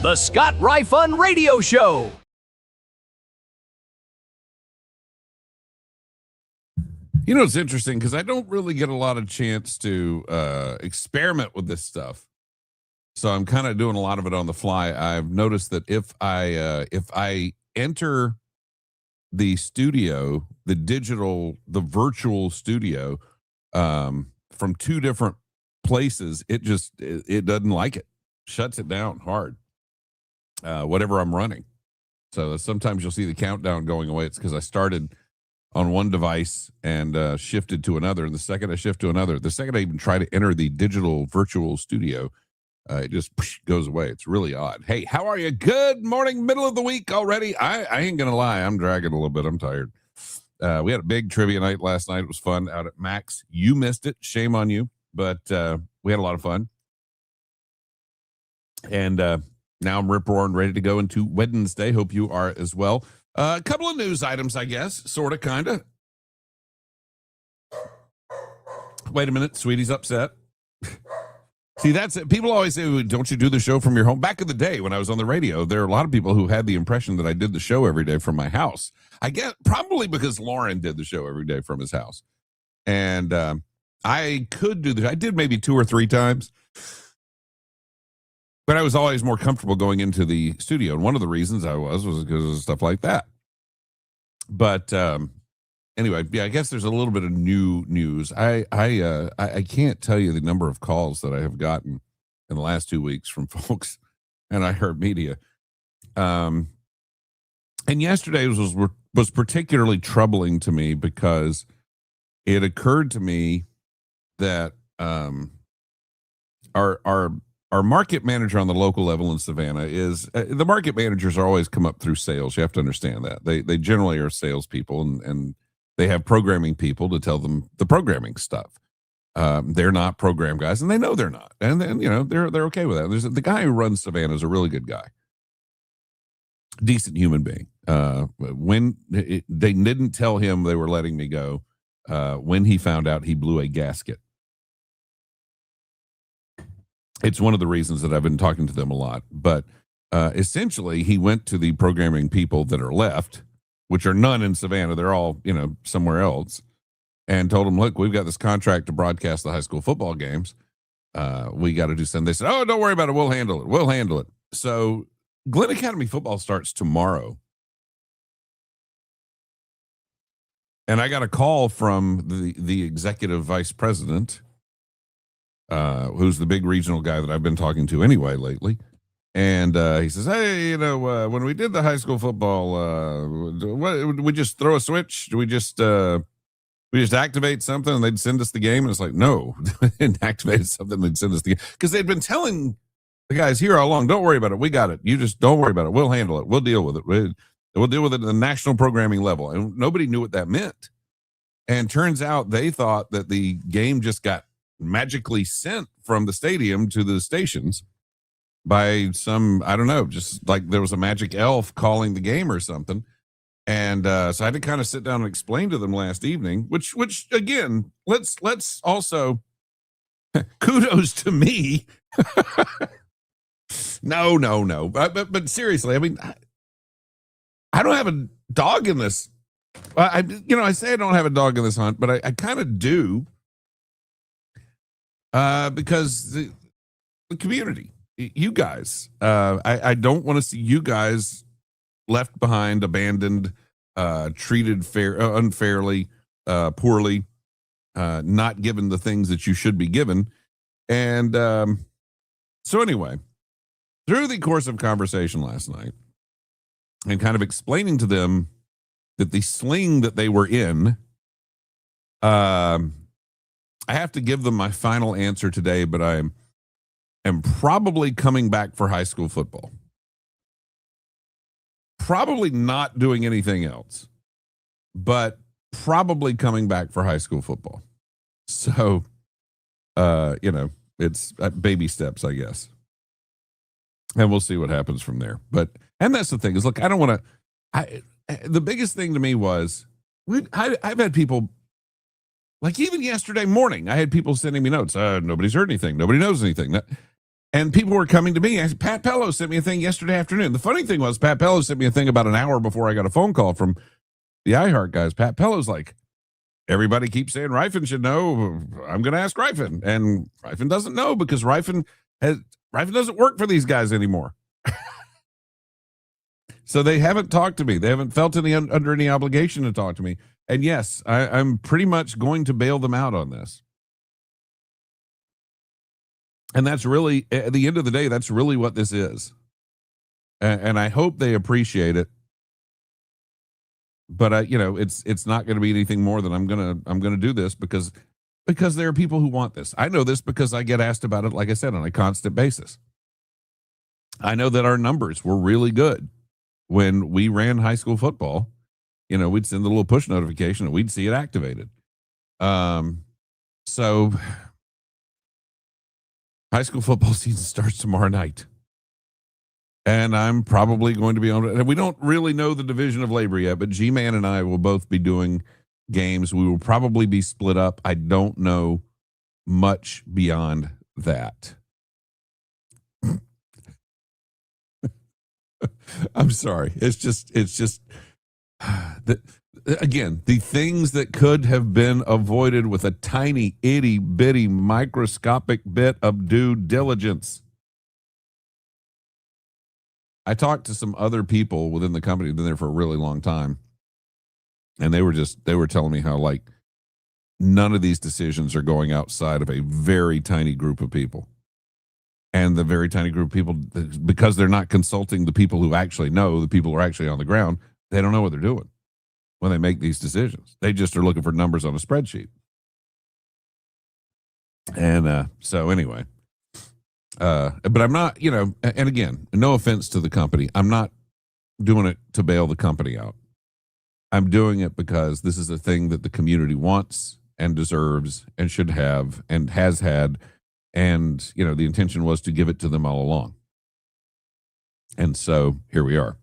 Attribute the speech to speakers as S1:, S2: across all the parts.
S1: The Scott Ryfun Radio Show.
S2: You know, it's interesting because I don't really get a lot of chance to experiment with this stuff. So I'm kind of doing a lot of it on the fly. I've noticed that if I enter the studio, the virtual studio, from two different places, it doesn't like it, shuts it down hard. Whatever I'm running. So sometimes you'll see the countdown going away. It's because I started on one device and shifted to another. And the second I shift to another, the second I even try to enter the digital virtual studio, it just goes away. It's really odd. Hey, how are you? Good morning, middle of the week already. I ain't going to lie. I'm dragging a little bit. I'm tired. We had a big trivia night last night. It was fun out at Max. You missed it. Shame on you. But we had a lot of fun. And now I'm rip-roaring, ready to go into Wednesday. Hope you are as well. A couple of news items, I guess. Sort of, kind of. Wait a minute. Sweetie's upset. See, that's it. People always say, don't you do the show from your home? Back in the day when I was on the radio, there are a lot of people who had the impression that I did the show every day from my house. I guess probably because Lauren did the show every day from his house. And I could do this. I did maybe 2 or 3 times. But I was always more comfortable going into the studio. And one of the reasons I was because of stuff like that. But anyway, yeah, I guess there's a little bit of new news. I can't tell you the number of calls that I have gotten in the last 2 weeks from folks and iHeartMedia. And yesterday was particularly troubling to me because it occurred to me that our market manager on the local level in Savannah is the market managers are always come up through sales. You have to understand that they generally are salespeople and they have programming people to tell them the programming stuff. They're not program guys, and they know they're not, and then they're okay with that. There's the guy who runs Savannah is a really good guy, decent human being. When they didn't tell him they were letting me go, when he found out, he blew a gasket. It's one of the reasons that I've been talking to them a lot. But essentially, he went to the programming people that are left, which are none in Savannah. They're all, somewhere else, and told them, look, we've got this contract to broadcast the high school football games. We got to do something. They said, oh, don't worry about it. We'll handle it. We'll handle it. So Glenn Academy football starts tomorrow. And I got a call from the executive vice president, who's the big regional guy that I've been talking to anyway lately. And he says, hey, when we did the high school football, we just throw a switch? Do we just activate something and they'd send us the game? And it's like, no, they didn't activate something, they'd send us the game. Because they'd been telling the guys here all along, don't worry about it. We got it. You just don't worry about it. We'll handle it. We'll deal with it. We'll deal with it at the national programming level. And nobody knew what that meant. And turns out they thought that the game just got magically sent from the stadium to the stations by some, I don't know, just like there was a magic elf calling the game or something. And so I had to kind of sit down and explain to them last evening, which again, let's also kudos to me. No. But seriously, I mean, I don't have a dog in this. I say I don't have a dog in this hunt, but I kind of do. Because the community, you guys, I don't want to see you guys left behind, abandoned, treated unfairly, poorly, not given the things that you should be given. And so anyway, through the course of conversation last night and kind of explaining to them that the sling that they were in, I have to give them my final answer today, but I am probably coming back for high school football. Probably not doing anything else, but probably coming back for high school football. So, it's baby steps, I guess. And we'll see what happens from there. And that's the thing is, look, I don't want to, the biggest thing to me was, I've had people, like even yesterday morning, I had people sending me notes. Nobody's heard anything. Nobody knows anything. And people were coming to me. Pat Pello sent me a thing yesterday afternoon. The funny thing was, Pat Pello sent me a thing about an hour before I got a phone call from the iHeart guys. Pat Pello's like, everybody keeps saying Ryfin should know. I'm going to ask Ryfin. And Ryfin doesn't know because Ryfin doesn't work for these guys anymore. So they haven't talked to me. They haven't felt under any obligation to talk to me. And yes, I'm pretty much going to bail them out on this. And that's really, at the end of the day, that's really what this is. And I hope they appreciate it. But it's not going to be anything more than I'm gonna do this because there are people who want this. I know this because I get asked about it, like I said, on a constant basis. I know that our numbers were really good when we ran high school football. We'd send the little push notification and we'd see it activated. So high school football season starts tomorrow night. And I'm probably going to be on it. We don't really know the division of labor yet, but G-Man and I will both be doing games. We will probably be split up. I don't know much beyond that. I'm sorry. It's just again, the things that could have been avoided with a tiny, itty bitty microscopic bit of due diligence. I talked to some other people within the company who've been there for a really long time. And they were telling me how like none of these decisions are going outside of a very tiny group of people. And the very tiny group of people, because they're not consulting the people who actually know, the people who are actually on the ground, they don't know what they're doing when they make these decisions. They just are looking for numbers on a spreadsheet. And so anyway, but I'm not, and again, no offense to the company. I'm not doing it to bail the company out. I'm doing it because this is a thing that the community wants and deserves and should have and has had. And, the intention was to give it to them all along. And so here we are.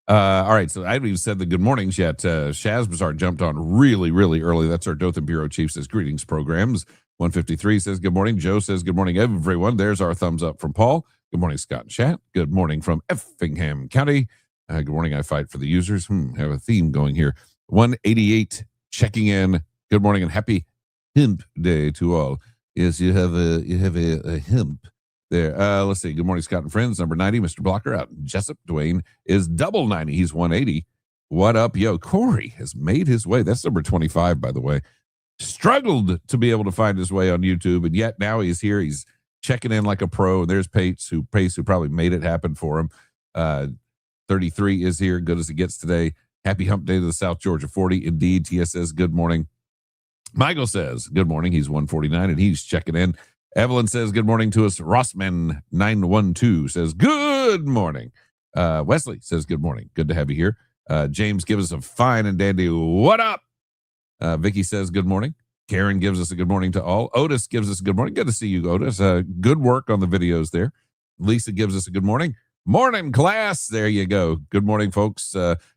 S2: All right. So I haven't even said the good mornings yet. Shaz Bazaar jumped on really, really early. That's our Dothan Bureau Chief, says greetings programs. 153 says good morning. Joe says good morning, everyone. There's our thumbs up from Paul. Good morning, Scott and Chat. Good morning from Effingham County. Good morning. I fight for the users. Have a theme going here. 188 checking in. Good morning and happy Hemp Day to all. Yes, you have a hemp there. Let's see. Good morning, Scott and friends. Number 90, Mr. Blocker out in Jessup. Dwayne is double 90. He's 180. What up, yo? Corey has made his way. That's number 25, by the way. Struggled to be able to find his way on YouTube, and yet now he's here. He's checking in like a pro. There's Pace, who probably made it happen for him. 33 is here, good as it gets today. Happy hump day to the South Georgia 40. Indeed, TS says good morning. Michael says good morning. He's 149 and he's checking in. Evelyn says good morning to us. Rossman 912 says good morning. Wesley says good morning. Good to have you here. James gives us a fine and dandy what up. Vicky says good morning. Karen gives us a good morning to all. Otis gives us a good morning. Good to see you, Otis. Good work on the videos there. Lisa gives us a good morning. Morning, class. There you go. Good morning, folks.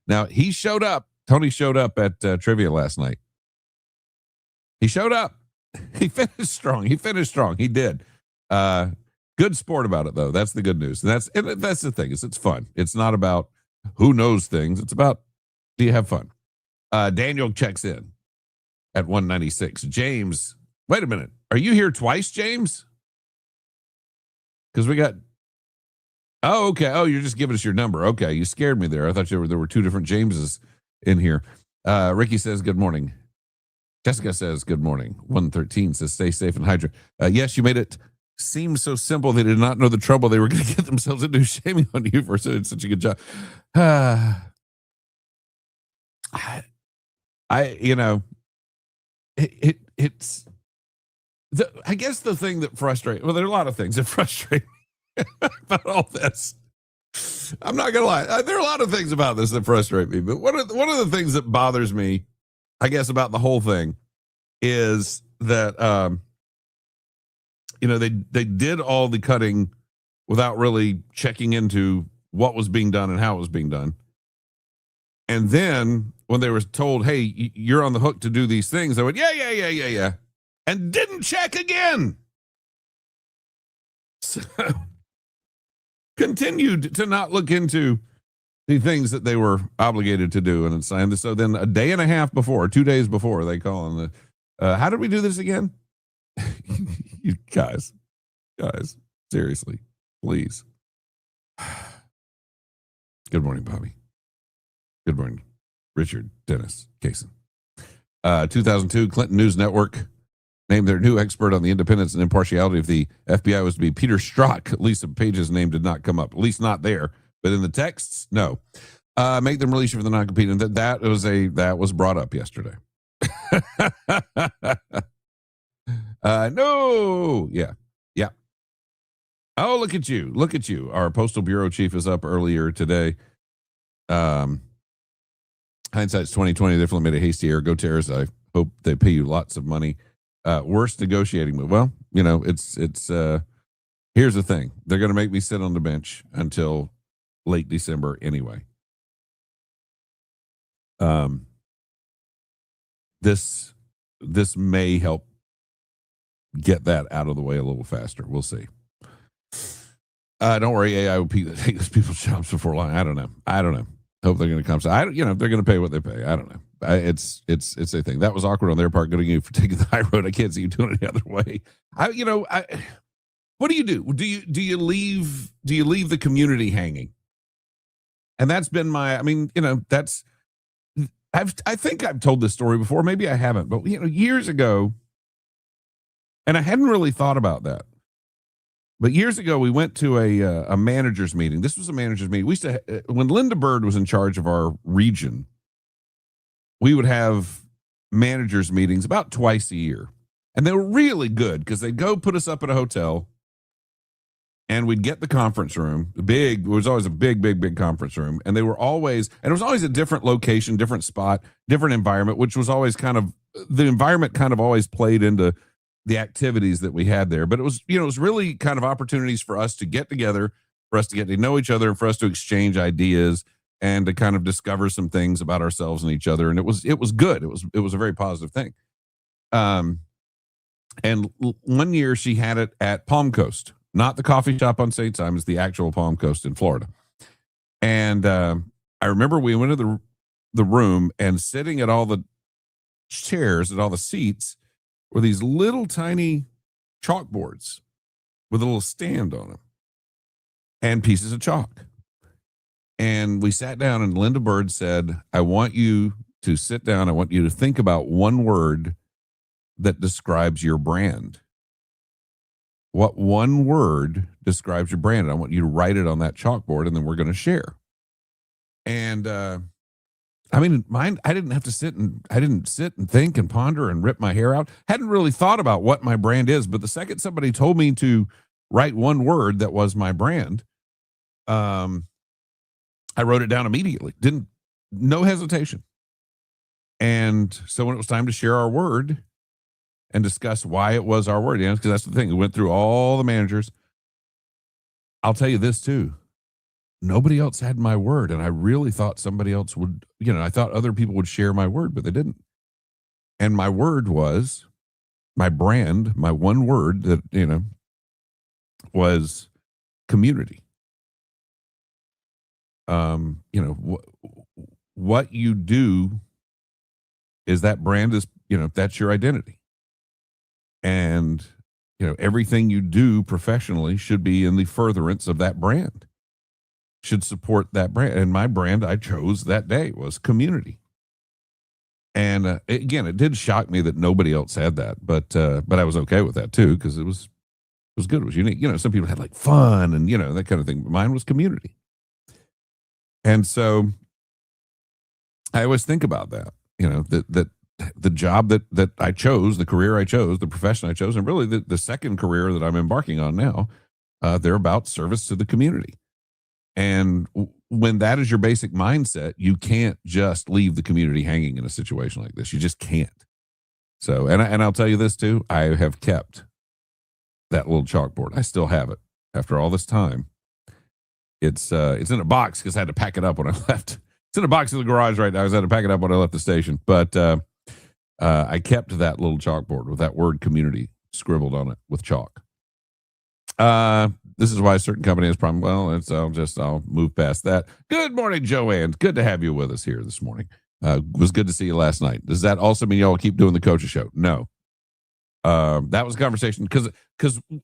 S2: Now, he showed up. Tony showed up at trivia last night. He showed up. He finished strong. He did. Good sport about it, though. That's the good news. And that's the thing. It's fun. It's not about who knows things. It's about, do you have fun? Daniel checks in at 196. James, wait a minute. Are you here twice, James? Because we got... Oh, okay. Oh, you're just giving us your number. Okay, you scared me there. I thought there were two different Jameses in here. Ricky says good morning. Jessica says good morning. 113 says stay safe and hydrate. Yes, you made it seem so simple. They did not know the trouble they were going to get themselves into, shaming on you for doing such a good job. It's I guess the thing that frustrates, well, there are a lot of things that frustrate me about all this. I'm not gonna lie. There are a lot of things about this that frustrate me, but one of the things that bothers me, I guess, about the whole thing is that they did all the cutting without really checking into what was being done and how it was being done. And then when they were told, hey, you're on the hook to do these things, they went, yeah, and didn't check again. So, continued to not look into the things that they were obligated to do and sign. So then a day and a half before, 2 days before, they call on the, how did we do this again? You guys, seriously, please. Good morning, Bobby. Good morning, Richard, Dennis, Kaysen. 2002, Clinton News Network named their new expert on the independence and impartiality of the FBI was to be Peter Strzok. Lisa Page's name did not come up, at least not there. But in the texts, no. Make them release you for the non-compete. And that was brought up yesterday. No. Yeah. Oh, look at you. Our Postal Bureau chief is up earlier today. Hindsight's 2020. Definitely made a hasty error. Go Terrors. I hope they pay you lots of money. Worst negotiating move. Well, it's here's the thing. They're going to make me sit on the bench until late December anyway. This may help get that out of the way a little faster. We'll see. Don't worry, AI will take those people's jobs before long. I don't know. Hope they're going to come. So they're going to pay what they pay. I don't know. It's a thing. That was awkward on their part, good on you for taking the high road. I can't see you doing it the other way. What do you do? Do you leave the community hanging? And that's been I think I've told this story before. Maybe I haven't, but years ago, and I hadn't really thought about that. But years ago, we went to a manager's meeting. This was a manager's meeting. We used to, when Linda Bird was in charge of our region, we would have managers meetings about twice a year. And they were really good because they'd go put us up at a hotel and we'd get the conference room. It was always a big conference room. And it was always a different location, different spot, different environment, which was always the environment kind of always played into the activities that we had there. But it was really kind of opportunities for us to get together, for us to get to know each other, and for us to exchange ideas and to kind of discover some things about ourselves and each other. And it was good. It was a very positive thing. And one year she had it at Palm Coast, not the coffee shop on St. Simon's, the actual Palm Coast in Florida. And I remember we went to the room, and sitting at all the chairs, at all the seats, were these little tiny chalkboards with a little stand on them and pieces of chalk. And we sat down, and Linda Bird said, I want you to sit down. I want you to think about one word that describes your brand. What one word describes your brand? I want you to write it on that chalkboard, and then we're going to share. And mine, I didn't sit and think and ponder and rip my hair out. Hadn't really thought about what my brand is, but the second somebody told me to write one word that was my brand, I wrote it down immediately. No hesitation. And so when it was time to share our word and discuss why it was our word, because that's the thing. We went through all the managers. I'll tell you this too. Nobody else had my word, and I really thought somebody else would, I thought other people would share my word, but they didn't. And my word was, my brand, my one word that, was community. What you do is that brand is, that's your identity. And, everything you do professionally should be in the furtherance of that brand. Should support that brand. And my brand I chose that day was community. And again, it did shock me that nobody else had that, but I was okay with that too, because it was good. It was unique. Some people had like fun and that kind of thing. But mine was community. And so I always think about that. That the job that I chose, the career I chose, the profession I chose, and really the second career that I'm embarking on now, they're about service to the community. And when that is your basic mindset, you can't just leave the community hanging in a situation like this. You just can't. So, and I'll tell you this too, I have kept that little chalkboard. I still have it after all this time. It's in a box because I had to pack it up when I left. It's in a box in the garage right now. I had to pack it up when I left the station. But I kept that little chalkboard with that word community scribbled on it with chalk. This is why a certain company has problem. Well, I'll move past that. Good morning, Joanne. Good to have you with us here this morning. Was good to see you last night. Does that also mean y'all keep doing the coaches show? No. That was a conversation because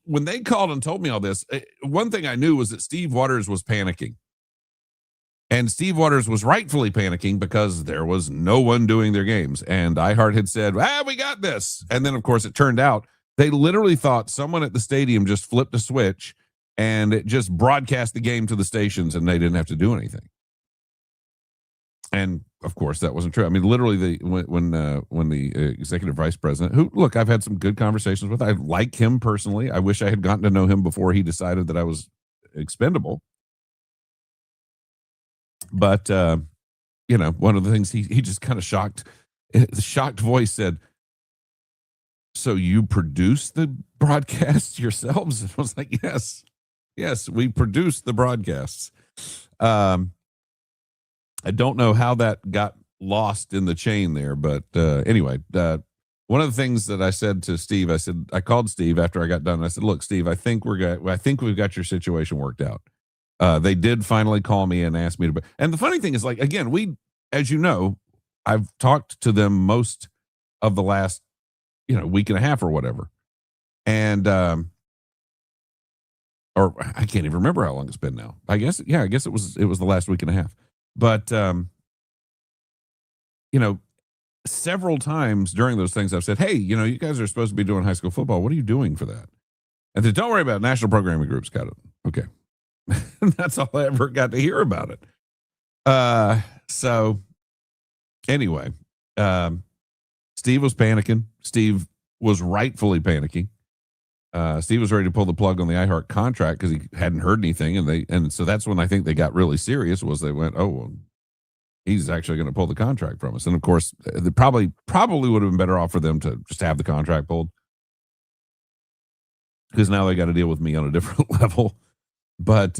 S2: when they called and told me all this, one thing I knew was that Steve Waters was panicking. And Steve Waters was rightfully panicking because there was no one doing their games. And iHeart had said, we got this. And then, of course, it turned out they literally thought someone at the stadium just flipped a switch and it just broadcast the game to the stations and they didn't have to do anything. And, of course, that wasn't true. I mean, literally, when the executive vice president, who, look, I've had some good conversations with. I like him personally. I wish I had gotten to know him before he decided that I was expendable. But, one of the things he just kind of the shocked voice said, so you produce the broadcasts yourselves? And I was like, yes, we produce the broadcasts. I don't know how that got lost in the chain there, but anyway, one of the things that I said to Steve, I called Steve after I got done. And I said, look, Steve, I think we've got your situation worked out. They did finally call me and ask me to. And the funny thing is, like, again, as you know, I've talked to them most of the last, week and a half or whatever. And, or I can't even remember how long it's been now. I guess it was the last week and a half. But, several times during those things, I've said, hey, you guys are supposed to be doing high school football. What are you doing for that? And they said, don't worry about it. National Programming Group's got it. Okay. That's all I ever got to hear about it. So anyway, Steve was panicking. Steve was rightfully panicking. Steve was ready to pull the plug on the iHeart contract because he hadn't heard anything. And so that's when I think they got really serious was they went, well, he's actually going to pull the contract from us. And of course, they probably would have been better off for them to just have the contract pulled. Because now they got to deal with me on a different level. But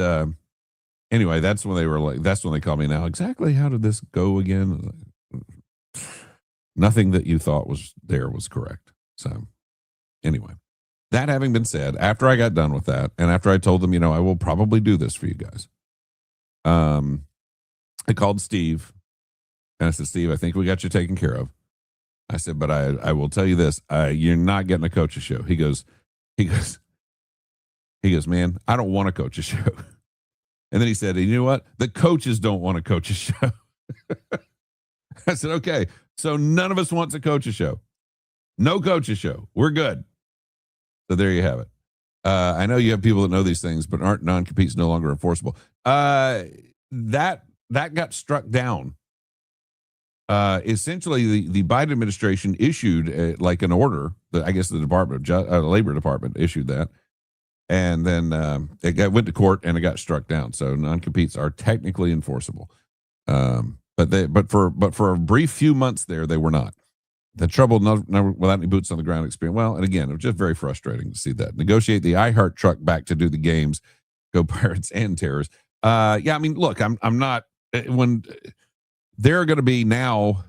S2: anyway, that's when they called me now. Exactly how did this go again? Nothing that you thought was correct. So anyway, that having been said, after I got done with that, and after I told them, I will probably do this for you guys. I called Steve and I said, Steve, I think we got you taken care of. I said, but I will tell you this, you're not getting a coach's show. He goes, man, I don't want to coach a show. And then he said, you know what? The coaches don't want to coach a show. I said, okay, so none of us wants to coach a show. No coach a show. We're good. So there you have it. I know you have people that know these things, but aren't non-competes no longer enforceable. That got struck down. Essentially, the Biden administration issued like an order that I guess the Labor Department issued that. And then it went to court and it got struck down. So non-competes are technically enforceable. But for a brief few months there, they were not. The trouble, no, without any boots on the ground experience. Well, and again, it was just very frustrating to see that. Negotiate the iHeart truck back to do the games. Go Pirates and Terrors. I mean, look, I'm not, when they're going to be now,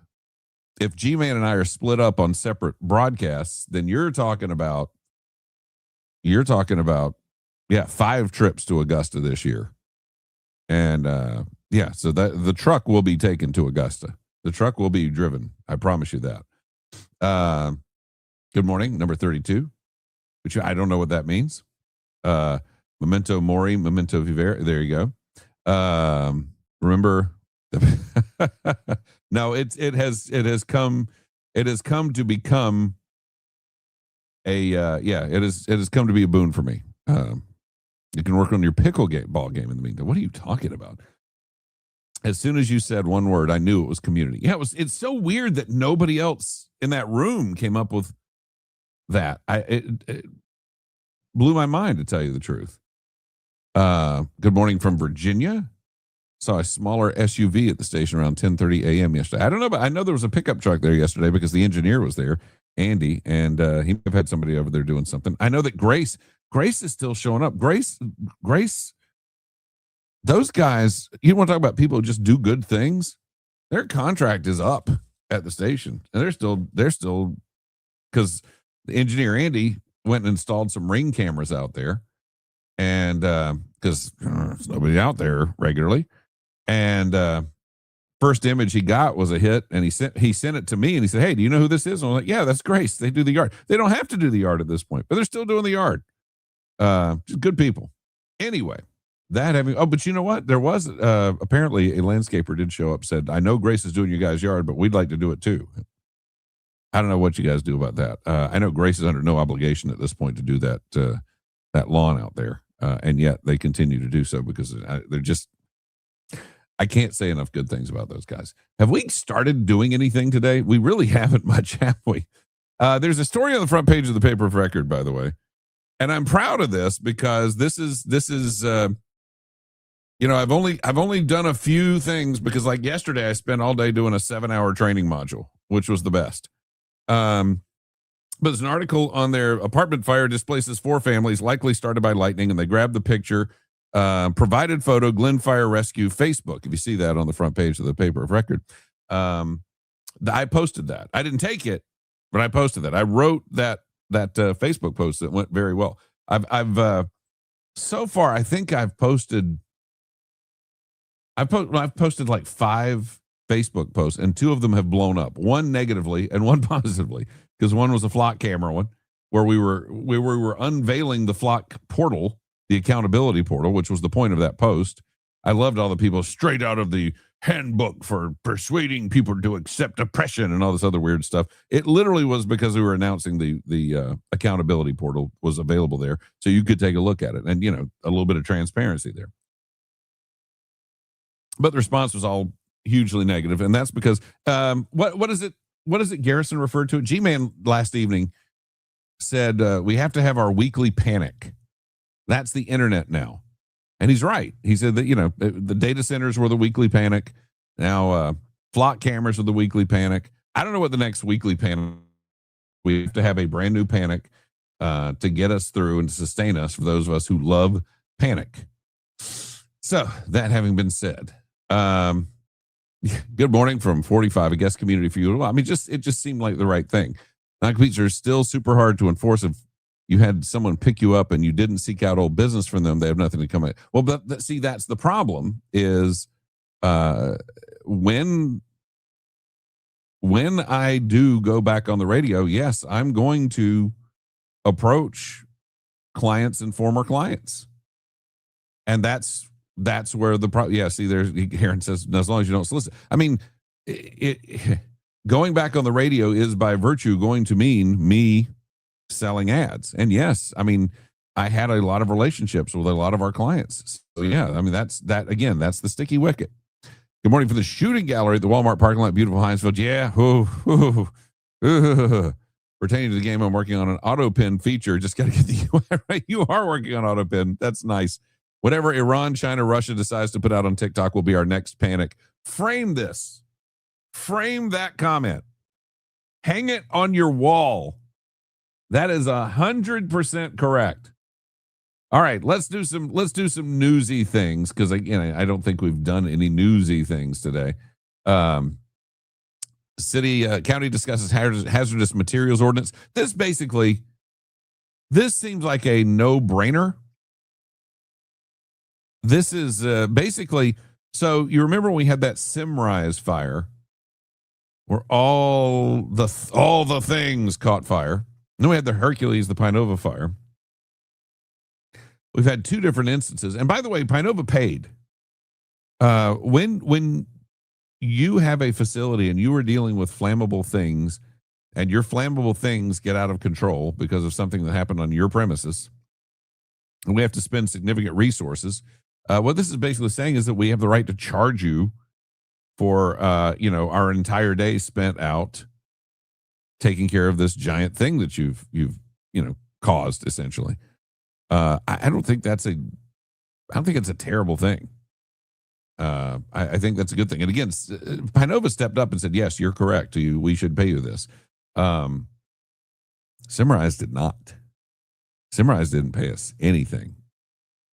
S2: if G-Man and I are split up on separate broadcasts, then you're talking about 5 trips to Augusta this year. And so the truck will be taken to Augusta. The truck will be driven. I promise you that. Good morning, number 32, which I don't know what that means. Memento mori, memento vivere. There you go. Remember, no, it has come to become it has come to be a boon for me. You can work on your ball game in the meantime. What are you talking about? As soon as you said one word, I knew it was community. Yeah, it's so weird that nobody else in that room came up with that. It blew my mind, to tell you the truth. Good morning from Virginia. Saw a smaller SUV at the station around 10:30 a.m. yesterday. I don't know, but I know there was a pickup truck there yesterday because the engineer was there, Andy, and he may have had somebody over there doing something. I know that Grace is still showing up. Grace, those guys, you want to talk about people who just do good things? Their contract is up at the station, and they're still because the engineer Andy went and installed some Ring cameras out there, and because there's nobody out there regularly. And first image he got was a hit, and he sent it to me, and he said, "Hey, do you know who this is?" And I'm like, "Yeah, that's Grace. They do the yard. They don't have to do the yard at this point, but they're still doing the yard. Just good people." Anyway, but you know what? There was apparently a landscaper did show up, said, "I know Grace is doing your guys' yard, but we'd like to do it too." I don't know what you guys do about that. I know Grace is under no obligation at this point to do that lawn out there, and yet they continue to do so because they're just. I can't say enough good things about those guys. Have we started doing anything today? We really haven't much, have we? There's a story on the front page of the paper of record, by the way, and I'm proud of this because this is I've only done a few things because like yesterday I spent all day doing a 7-hour training module, which was the best. But there's an article on their apartment fire displaces 4 families, likely started by lightning, and they grabbed the picture. Provided photo, Glen Fire Rescue, Facebook. If you see that on the front page of the paper of record, I posted that. I didn't take it, but I posted that. I wrote that Facebook post that went very well. I've so far I think I've posted like 5 Facebook posts, and 2 of them have blown up. One negatively and one positively, because one was a flock camera one where we were unveiling the flock portal. The accountability portal, which was the point of that post. I loved all the people straight out of the handbook for persuading people to accept oppression and all this other weird stuff. It literally was because we were announcing the accountability portal was available there, so you could take a look at it, and a little bit of transparency there. But the response was all hugely negative, and that's because what is it Garrison referred to it? G-Man last evening said we have to have our weekly panic. That's the internet now. And he's right. He said that, the data centers were the weekly panic. Now, flock cameras are the weekly panic. I don't know what the next weekly panic. We have to have a brand new panic to get us through and to sustain us for those of us who love panic. So that having been said, good morning from 45, a guest community for you. I mean, it just seemed like the right thing. Non-competes are still super hard to enforce if you had someone pick you up and you didn't seek out old business from them. They have nothing to come at. Well, but see, that's the problem is when I do go back on the radio, yes, I'm going to approach clients and former clients. And that's where the problem. Yeah, see, there's Aaron says, as long as you don't solicit. I mean, going back on the radio is by virtue going to mean me selling ads. And yes, I mean, I had a lot of relationships with a lot of our clients. So yeah, I mean, that's the sticky wicket. Good morning from the shooting gallery at the Walmart parking lot, beautiful Hinesville. Yeah. Pertaining to the game, I'm working on an auto pin feature. Just got to get the right. You are working on auto pin. That's nice. Whatever Iran, China, Russia decides to put out on TikTok will be our next panic. Frame this. Frame that comment. Hang it on your wall. That is 100% correct. All right, let's do some newsy things because again, I don't think we've done any newsy things today. County discusses hazardous materials ordinance. This seems like a no-brainer. This is basically, so you remember when we had that Simrise fire where all the things caught fire. And then we had the Hercules, the Pinova fire. We've had 2 different instances. And by the way, Pinova paid. When you have a facility and you are dealing with flammable things and your flammable things get out of control because of something that happened on your premises, and we have to spend significant resources, what this is basically saying is that we have the right to charge you for, our entire day spent out taking care of this giant thing that you've caused essentially. I don't think it's a terrible thing. I think that's a good thing. And again, Pinova stepped up and said, yes, you're correct. We should pay you this. Simrise did not. Simrise didn't pay us anything.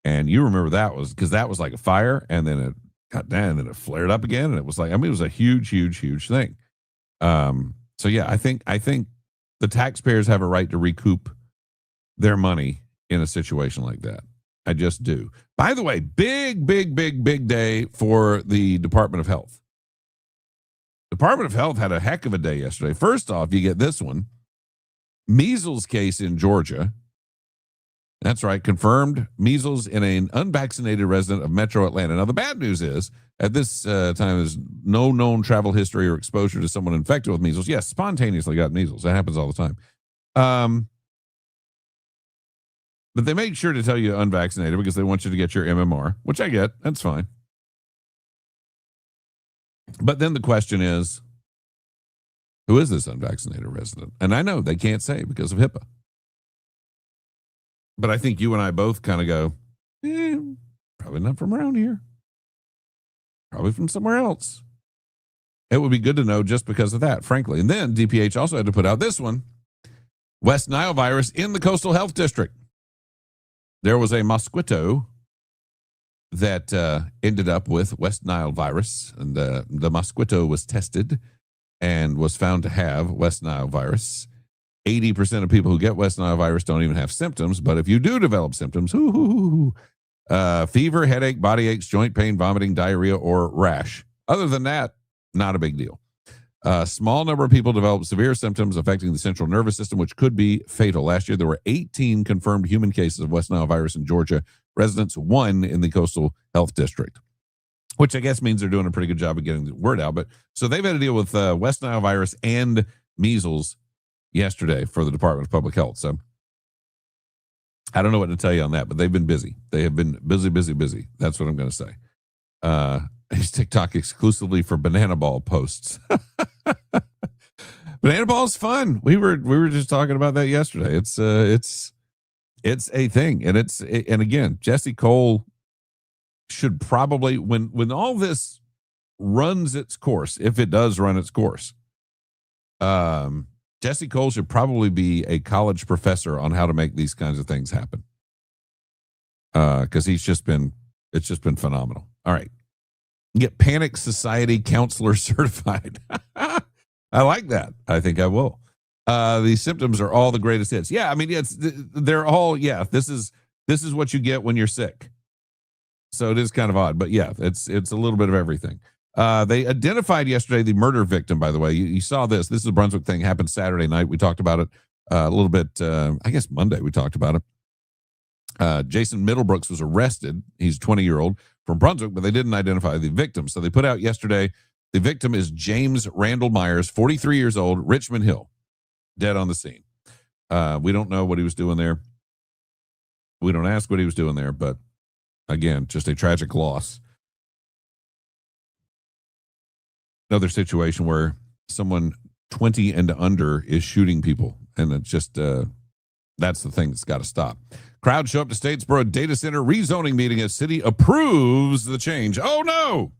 S2: And you remember that was like a fire, and then it got down and then it flared up again. And it was like, it was a huge, huge, huge thing. So yeah, I think the taxpayers have a right to recoup their money in a situation like that. I just do. By the way, big day for the Department of Health. Department of Health had a heck of a day yesterday. First off, you get this one. Measles case in Georgia. That's right. Confirmed measles in an unvaccinated resident of Metro Atlanta. Now, the bad news is, at this time, there's no known travel history or exposure to someone infected with measles. Yes, spontaneously got measles. That happens all the time. But they make sure to tell you unvaccinated because they want you to get your MMR, which I get. That's fine. But then the question is, who is this unvaccinated resident? And I know they can't say because of HIPAA. But I think you and I both kind of go, probably not from around here. Probably from somewhere else. It would be good to know just because of that, frankly. And then DPH also had to put out this one. West Nile virus in the Coastal Health District. There was a mosquito that ended up with West Nile virus. And the mosquito was tested and was found to have West Nile virus. 80% of people who get West Nile virus don't even have symptoms. But if you do develop symptoms, fever, headache, body aches, joint pain, vomiting, diarrhea, or rash. Other than that, not a big deal. A small number of people develop severe symptoms affecting the central nervous system, which could be fatal. Last year, there were 18 confirmed human cases of West Nile virus in Georgia. Residents, 1 in the Coastal Health District, which I guess means they're doing a pretty good job of getting the word out. But so they've had to deal with West Nile virus and measles yesterday for the Department of Public Health. So I don't know what to tell you on that, but they've been busy. They have been busy. That's what I'm going to say. I use TikTok exclusively for banana ball posts. Banana ball is fun. We were just talking about that yesterday. It's a thing, and and again, Jesse Cole should probably, when all this runs its course, if it does run its course, Jesse Cole should probably be a college professor on how to make these kinds of things happen. Because it's just been phenomenal. All right. Get Panic Society counselor certified. I like that. I think I will. The symptoms are all the greatest hits. Yeah, I mean, they're all, this is what you get when you're sick. So it is kind of odd, but yeah, it's a little bit of everything. They identified yesterday the murder victim, by the way. You saw this. This is a Brunswick thing, happened Saturday night. We talked about it a little bit, I guess Monday we talked about it. Jason Middlebrooks was arrested. He's a 20-year-old from Brunswick, but they didn't identify the victim. So they put out yesterday, the victim is James Randall Myers, 43 years old, Richmond Hill, dead on the scene. We don't know what he was doing there. We don't ask what he was doing there, but again, just a tragic loss. Another situation where someone 20 and under is shooting people, and it's just that's the thing that's got to stop. Crowd show up to Statesboro data center rezoning meeting as city approves the change. Oh no!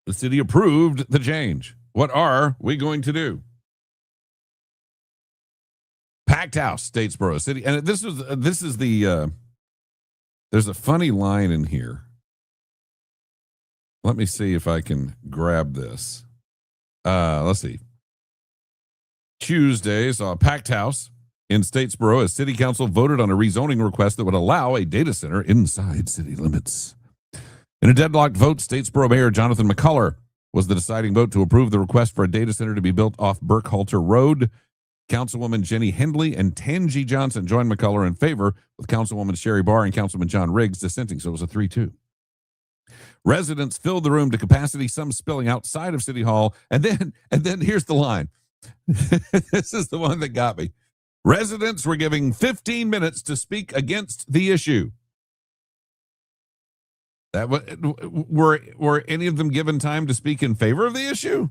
S2: The city approved the change. What are we going to do? Packed house, Statesboro city, and this is the. There's a funny line in here. Let me see if I can grab this. Let's see. Tuesday saw a packed house in Statesboro as city council voted on a rezoning request that would allow a data center inside city limits. In a deadlocked vote, Statesboro Mayor Jonathan McCullough was the deciding vote to approve the request for a data center to be built off Burkhalter Road. Councilwoman Jenny Hendley and Tangi Johnson joined McCullough in favor, with Councilwoman Sherry Barr and Councilman John Riggs dissenting, so it was a 3-2. Residents filled the room to capacity, some spilling outside of City Hall. And then here's the line. This is the one that got me. Residents were giving 15 minutes to speak against the issue. That were any of them given time to speak in favor of the issue?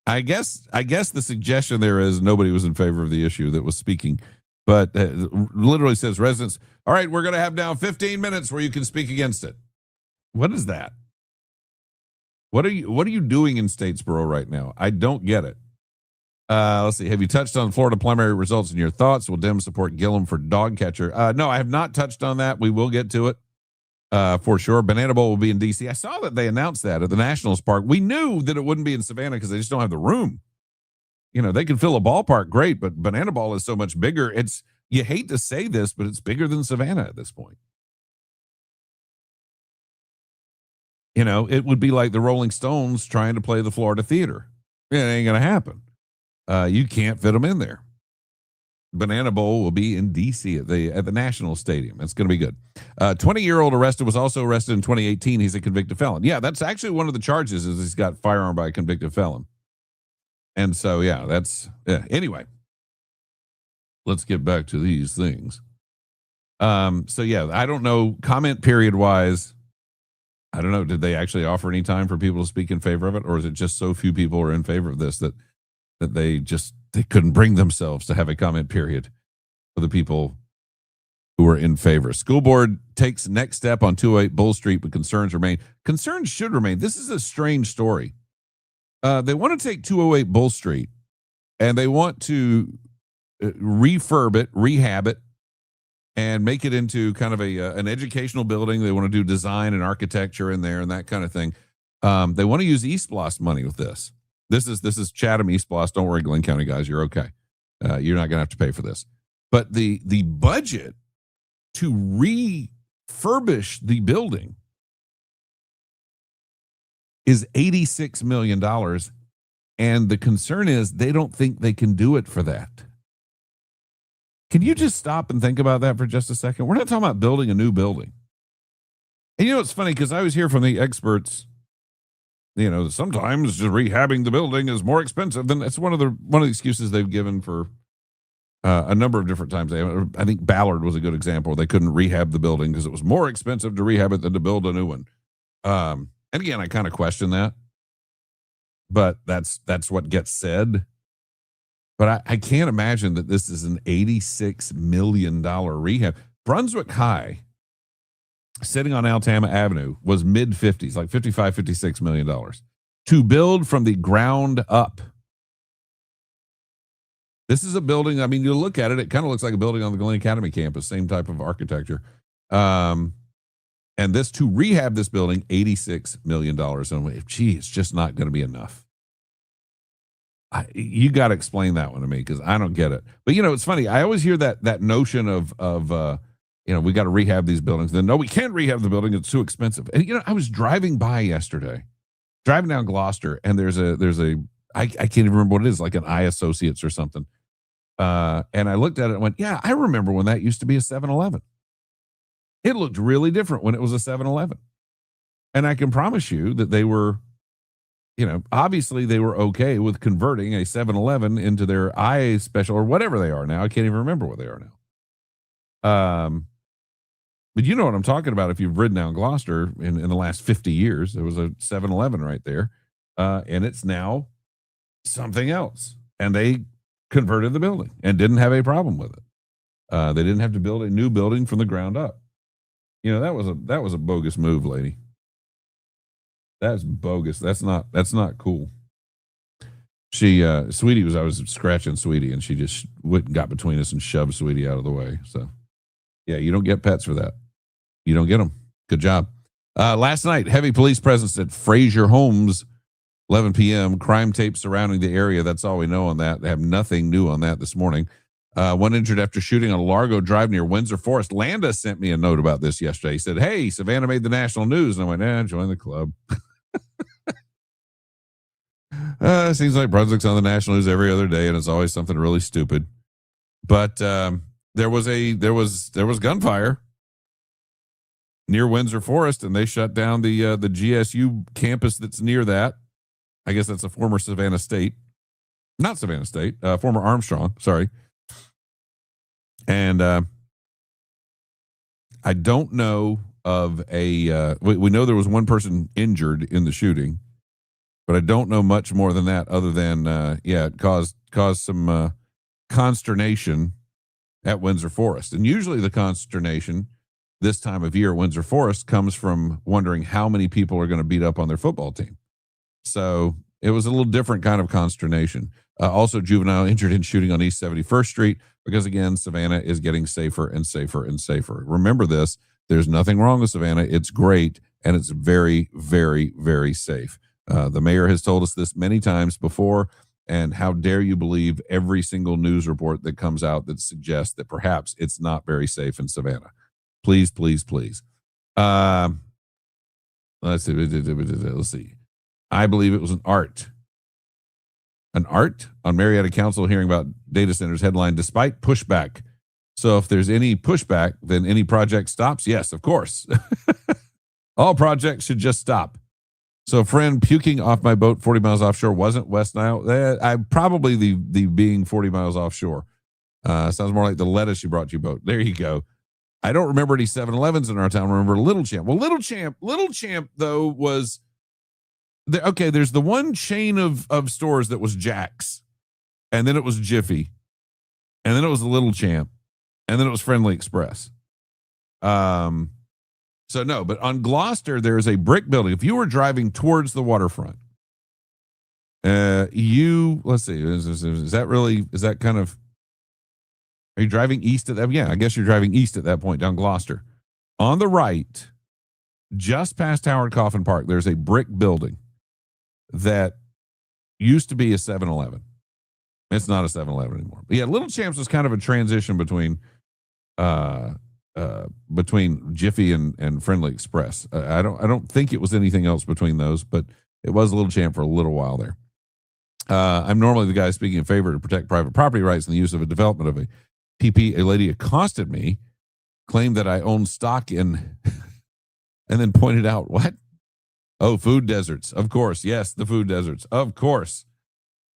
S2: I guess the suggestion there is nobody was in favor of the issue that was speaking, but literally says residents, all right, we're going to have now 15 minutes where you can speak against it. What is that? What are you doing in Statesboro right now? I don't get it. Let's see. Have you touched on Florida primary results in your thoughts? Will Dem support Gillum for dog catcher? No, I have not touched on that. We will get to it for sure. Banana Bowl will be in D.C. I saw that they announced that at the Nationals Park. We knew that it wouldn't be in Savannah because they just don't have the room. They can fill a ballpark great, but Banana Ball is so much bigger. You hate to say this, but it's bigger than Savannah at this point. It would be like the Rolling Stones trying to play the Florida Theater. It ain't going to happen. You can't fit them in there. Banana Bowl will be in D.C. at the National Stadium. It's going to be good. 20-year-old was also arrested in 2018. He's a convicted felon. Yeah, that's actually one of the charges is he's got firearm by a convicted felon. And so, anyway, let's get back to these things. I don't know, comment period wise, I don't know, did they actually offer any time for people to speak in favor of it? Or is it just so few people are in favor of this that they couldn't bring themselves to have a comment period for the people who are in favor? School board takes next step on 208 Bull Street, but concerns remain. Concerns should remain. This is a strange story. They want to take 208 Bull Street and they want to refurb it, rehab it, and make it into kind of an educational building. They want to do design and architecture in there and that kind of thing. They want to use East Bluff's money with this. This is Chatham East Bluff. Don't worry, Glenn County guys, you're okay. You're not going to have to pay for this. But the budget to refurbish the building is $86 million. And the concern is they don't think they can do it for that. Can you just stop and think about that for just a second? We're not talking about building a new building. And it's funny because I always hear from the experts, sometimes just rehabbing the building is more expensive than that's one of the excuses they've given for a number of different times. I think Ballard was a good example. They couldn't rehab the building because it was more expensive to rehab it than to build a new one. And again, I kind of question that, but that's what gets said. But I can't imagine that this is an $86 million rehab. Brunswick High, sitting on Altama Avenue, was mid-50s, like $55, $56 million, to build from the ground up. This is a building, you look at it, it kind of looks like a building on the Glen Academy campus, same type of architecture. And to rehab this building, $86 million. And it's just not going to be enough. You got to explain that one to me because I don't get it. But it's funny. I always hear that notion of we got to rehab these buildings. Then no, we can't rehab the building; it's too expensive. And I was driving by yesterday, driving down Gloucester, and there's a I can't even remember what it is, like an I Associates or something. And I looked at it and went, yeah, I remember when that used to be a 7-Eleven. It looked really different when it was a 7-Eleven, and I can promise you that they were. Obviously they were okay with converting a 7-Eleven into their I special or whatever they are now. I can't even remember what they are now. But you know what I'm talking about. If you've ridden down Gloucester in the last 50 years, there was a 7-Eleven right there. And it's now something else. And they converted the building and didn't have a problem with it. They didn't have to build a new building from the ground up. That was a bogus move, lady. That's bogus. That's not cool. Sweetie I was scratching Sweetie and she just went and got between us and shoved Sweetie out of the way. So yeah, you don't get pets for that. You don't get them. Good job. Last night, heavy police presence at Fraser Homes, 11 p.m. Crime tape surrounding the area. That's all we know on that. They have nothing new on that this morning. One injured after shooting on a Largo Drive near Windsor Forest. Landa sent me a note about this yesterday. He said, hey, Savannah made the national news. And I went, join the club. Seems like Brunswick's on the national news every other day, and it's always something really stupid. But there was gunfire near Windsor Forest, and they shut down the GSU campus that's near that. I guess that's a former Savannah State, not Savannah State, former Armstrong. Sorry. And I don't know of a. We know there was one person injured in the shooting. But I don't know much more than that other than, it caused some consternation at Windsor Forest. And usually the consternation this time of year at Windsor Forest comes from wondering how many people are going to beat up on their football team. So it was a little different kind of consternation. Also, juvenile injured in shooting on East 71st Street because, again, Savannah is getting safer and safer and safer. Remember this. There's nothing wrong with Savannah. It's great, and it's very, very, very safe. The mayor has told us this many times before. And how dare you believe every single news report that comes out that suggests that perhaps it's not very safe in Savannah. Please, please, please. Let's see. I believe it was an art on Marietta Council hearing about data centers headline, despite pushback. So if there's any pushback, then any project stops? Yes, of course. All projects should just stop. So a friend puking off my boat 40 miles offshore wasn't West Nile. I probably the being 40 miles offshore. Sounds more like the lettuce you brought to your boat. There you go. I don't remember any 7-Elevens in our town. I remember Little Champ. Well, Little Champ though was okay. There's the one chain of stores that was Jack's, and then it was Jiffy, and then it was the Little Champ, and then it was Friendly Express. So no, but on Gloucester, there's a brick building. If you were driving towards the waterfront, let's see, is that kind of, are you driving east at that? Yeah, I guess you're driving east at that point down Gloucester. On the right, just past Howard Coffin Park, there's a brick building that used to be a 7-Eleven. It's not a 7-Eleven anymore. But yeah, Little Champs was kind of a transition between Jiffy and Friendly Express. I don't think it was anything else between those, but it was a Little Champ for a little while there. I'm normally the guy speaking in favor to protect private property rights and the use of a development of a PP. A lady accosted me, claimed that I own stock in, and then pointed out what? Oh, food deserts. Of course. Yes, the food deserts. Of course.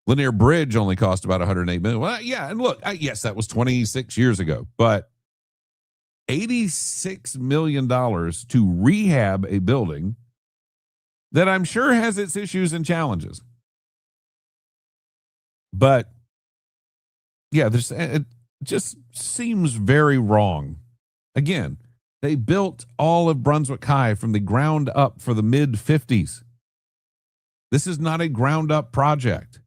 S2: Linear Bridge only cost about $108 million. Well, yeah, and look, yes, that was 26 years ago, but $86 million to rehab a building that I'm sure has its issues and challenges. But yeah, it just seems very wrong. Again, they built all of Brunswick High from the ground up for the mid-50s. This is not a ground up project.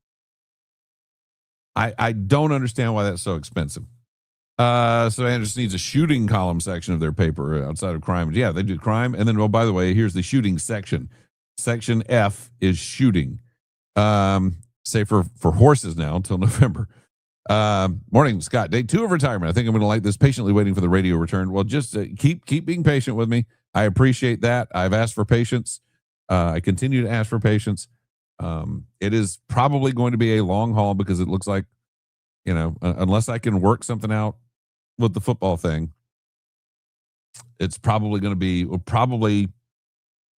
S2: I don't understand why that's so expensive. So Andrews needs a shooting column section of their paper outside of crime. Yeah, they do crime. And then, oh, by the way, here's the shooting section. Section F is shooting. Say for horses now until November. Morning, Scott. Day 2 of retirement. I think I'm going to like this, patiently waiting for the radio return. Well, just keep being patient with me. I appreciate that. I've asked for patience. I continue to ask for patience. It is probably going to be a long haul because it looks like, unless I can work something out with the football thing, it's probably going to be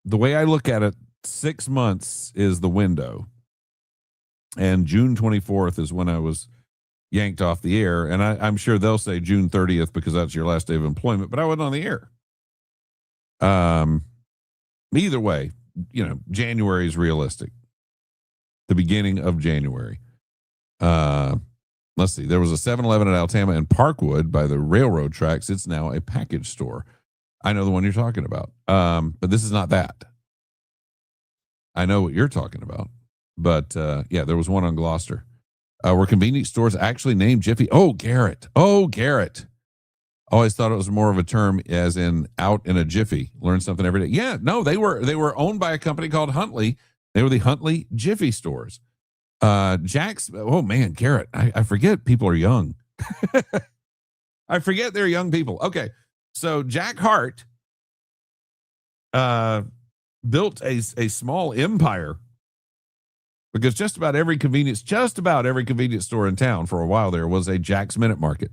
S2: the way I look at it, 6 months is the window. And June 24th is when I was yanked off the air. And I'm sure they'll say June 30th because that's your last day of employment, but I wasn't on the air. Either way, January is realistic. The beginning of January. Let's see. There was a 7-Eleven at Altama and Parkwood by the railroad tracks. It's now a package store. I know the one you're talking about. But this is not that. I know what you're talking about. But yeah, there was one on Gloucester. Were convenience stores actually named Jiffy? Oh, Garrett. Always thought it was more of a term as in out in a jiffy. Learn something every day. Yeah, no, they were owned by a company called Huntley. They were the Huntley Jiffy stores. Jack's, oh man, Garrett, I forget people are young. I forget they're young people. Okay. So Jack Hart built a small empire because just about every convenience store in town for a while there was a Jack's Minute Market.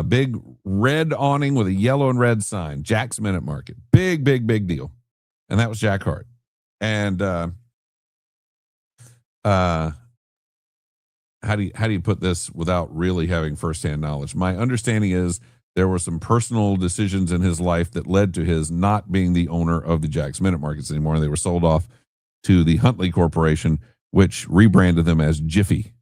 S2: Big red awning with a yellow and red sign, Jack's Minute Market. Big deal. And that was Jack Hart. And how do you put this without really having firsthand knowledge? My understanding is there were some personal decisions in his life that led to his not being the owner of the Jack's Minute Markets anymore. And they were sold off to the Huntley Corporation, which rebranded them as Jiffy,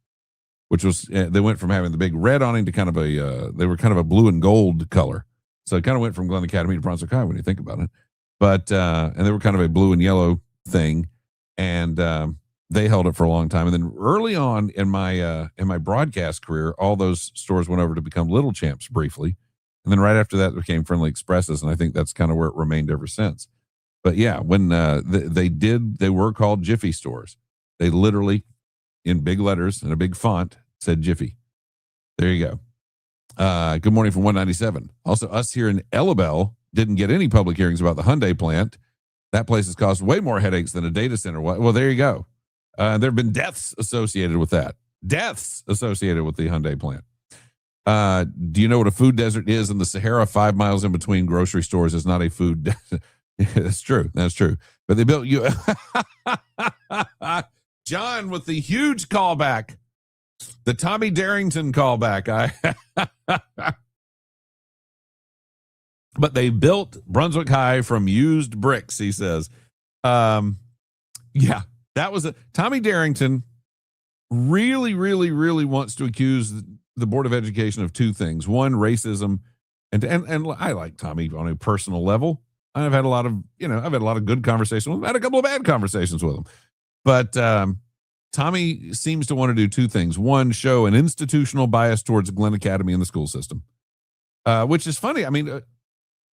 S2: which was, they went from having the big red awning to kind of they were kind of a blue and gold color. So it kind of went from Glen Academy to Brunswick High when you think about it. But, and they were kind of a blue and yellow thing. And, they held it for a long time. And then early on in my broadcast career, all those stores went over to become Little Champs briefly. And then right after that became Friendly Expresses. And I think that's kind of where it remained ever since. But yeah, when they were called Jiffy stores. They literally, in big letters and a big font said Jiffy. There you go. Good morning from 197. Also, us here in Ellabelle didn't get any public hearings about the Hyundai plant. That place has caused way more headaches than a data center. Well, there you go. There have been deaths associated with that. Deaths associated with the Hyundai plant. Do you know what a food desert is in the Sahara? 5 miles in between grocery stores is not a food desert. That's true. That's true. But they built you. John with the huge callback. The Tommy Darrington callback. But they built Brunswick High from used bricks, he says. Yeah, that was Tommy Darrington really, really, really wants to accuse the Board of Education of two things. One, racism, and I like Tommy on a personal level. I've had a lot of good conversations with him. I had a couple of bad conversations with him. But Tommy seems to want to do two things. One, show an institutional bias towards Glenn Academy and the school system, which is funny. I mean,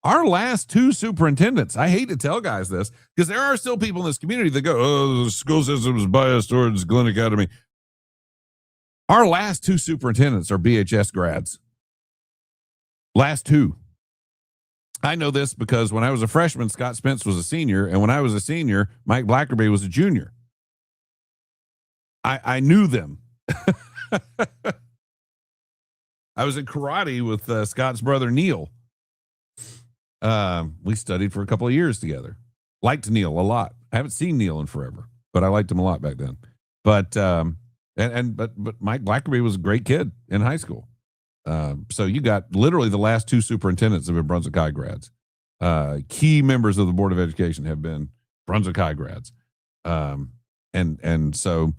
S2: our last two superintendents, I hate to tell guys this, because there are still people in this community that go, oh, the school system is biased towards Glenn Academy. Our last two superintendents are BHS grads. Last two. I know this because when I was a freshman, Scott Spence was a senior, and when I was a senior, Mike Blackerby was a junior. I knew them. I was in karate with Scott's brother, Neil. We studied for a couple of years together. Liked Neil a lot. I haven't seen Neil in forever, but I liked him a lot back then. But Mike Blackerby was a great kid in high school. So you got literally the last two superintendents have been Brunswick High grads. Key members of the Board of Education have been Brunswick High grads. And so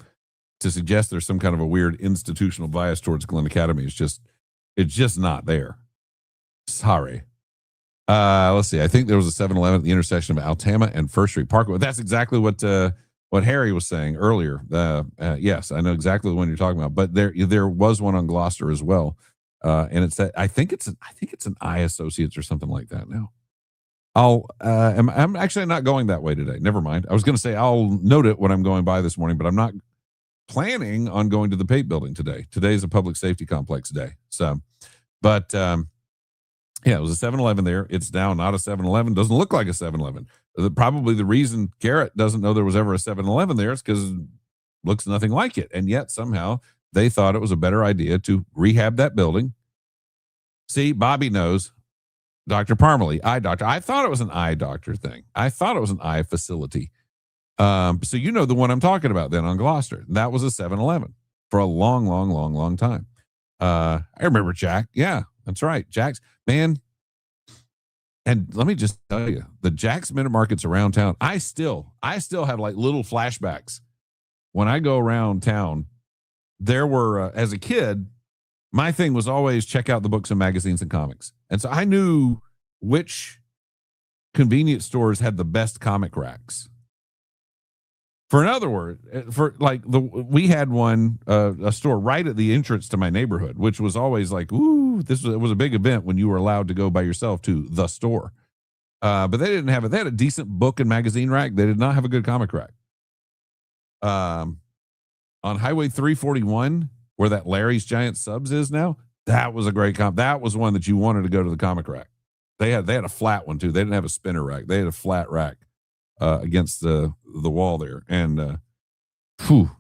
S2: to suggest there's some kind of a weird institutional bias towards Glenn Academy is it's just not there. Sorry. Let's see. I think there was a 7-Eleven at the intersection of Altama and First Street Parkway. That's exactly what Harry was saying earlier. Yes, I know exactly the one you're talking about. But there was one on Gloucester as well, and it's that I think it's an I Associates or something like that. Now, I'm actually not going that way today. Never mind. I was going to say I'll note it when I'm going by this morning, but I'm not planning on going to the Pate Building today. Today is a public safety complex day. So, but. Yeah, it was a 7-Eleven there. It's now not a 7-Eleven. Doesn't look like a 7-Eleven. Probably the reason Garrett doesn't know there was ever a 7-Eleven there is because it looks nothing like it. And yet somehow they thought it was a better idea to rehab that building. See, Bobby knows. Dr. Parmalee, eye doctor. I thought it was an eye doctor thing. I thought it was an eye facility. So you know the one I'm talking about then on Gloucester. That was a 7-Eleven for a long, long, long, long time. I remember Jack. Yeah, that's right. Jack's. Man, and let me just tell you, the Jack's Minute Markets around town, I still have like little flashbacks. When I go around town, there were, as a kid, my thing was always check out the books and magazines and comics. And so I knew which convenience stores had the best comic racks. For another word, we had one, a store right at the entrance to my neighborhood, which was always like, ooh, it was a big event when you were allowed to go by yourself to the store. But they didn't have it. They had a decent book and magazine rack. They did not have a good comic rack. On Highway 341, where that Larry's Giant Subs is now, that was a great that was one that you wanted to go to the comic rack. They had a flat one too. They didn't have a spinner rack. They had a flat rack. Against the wall there, and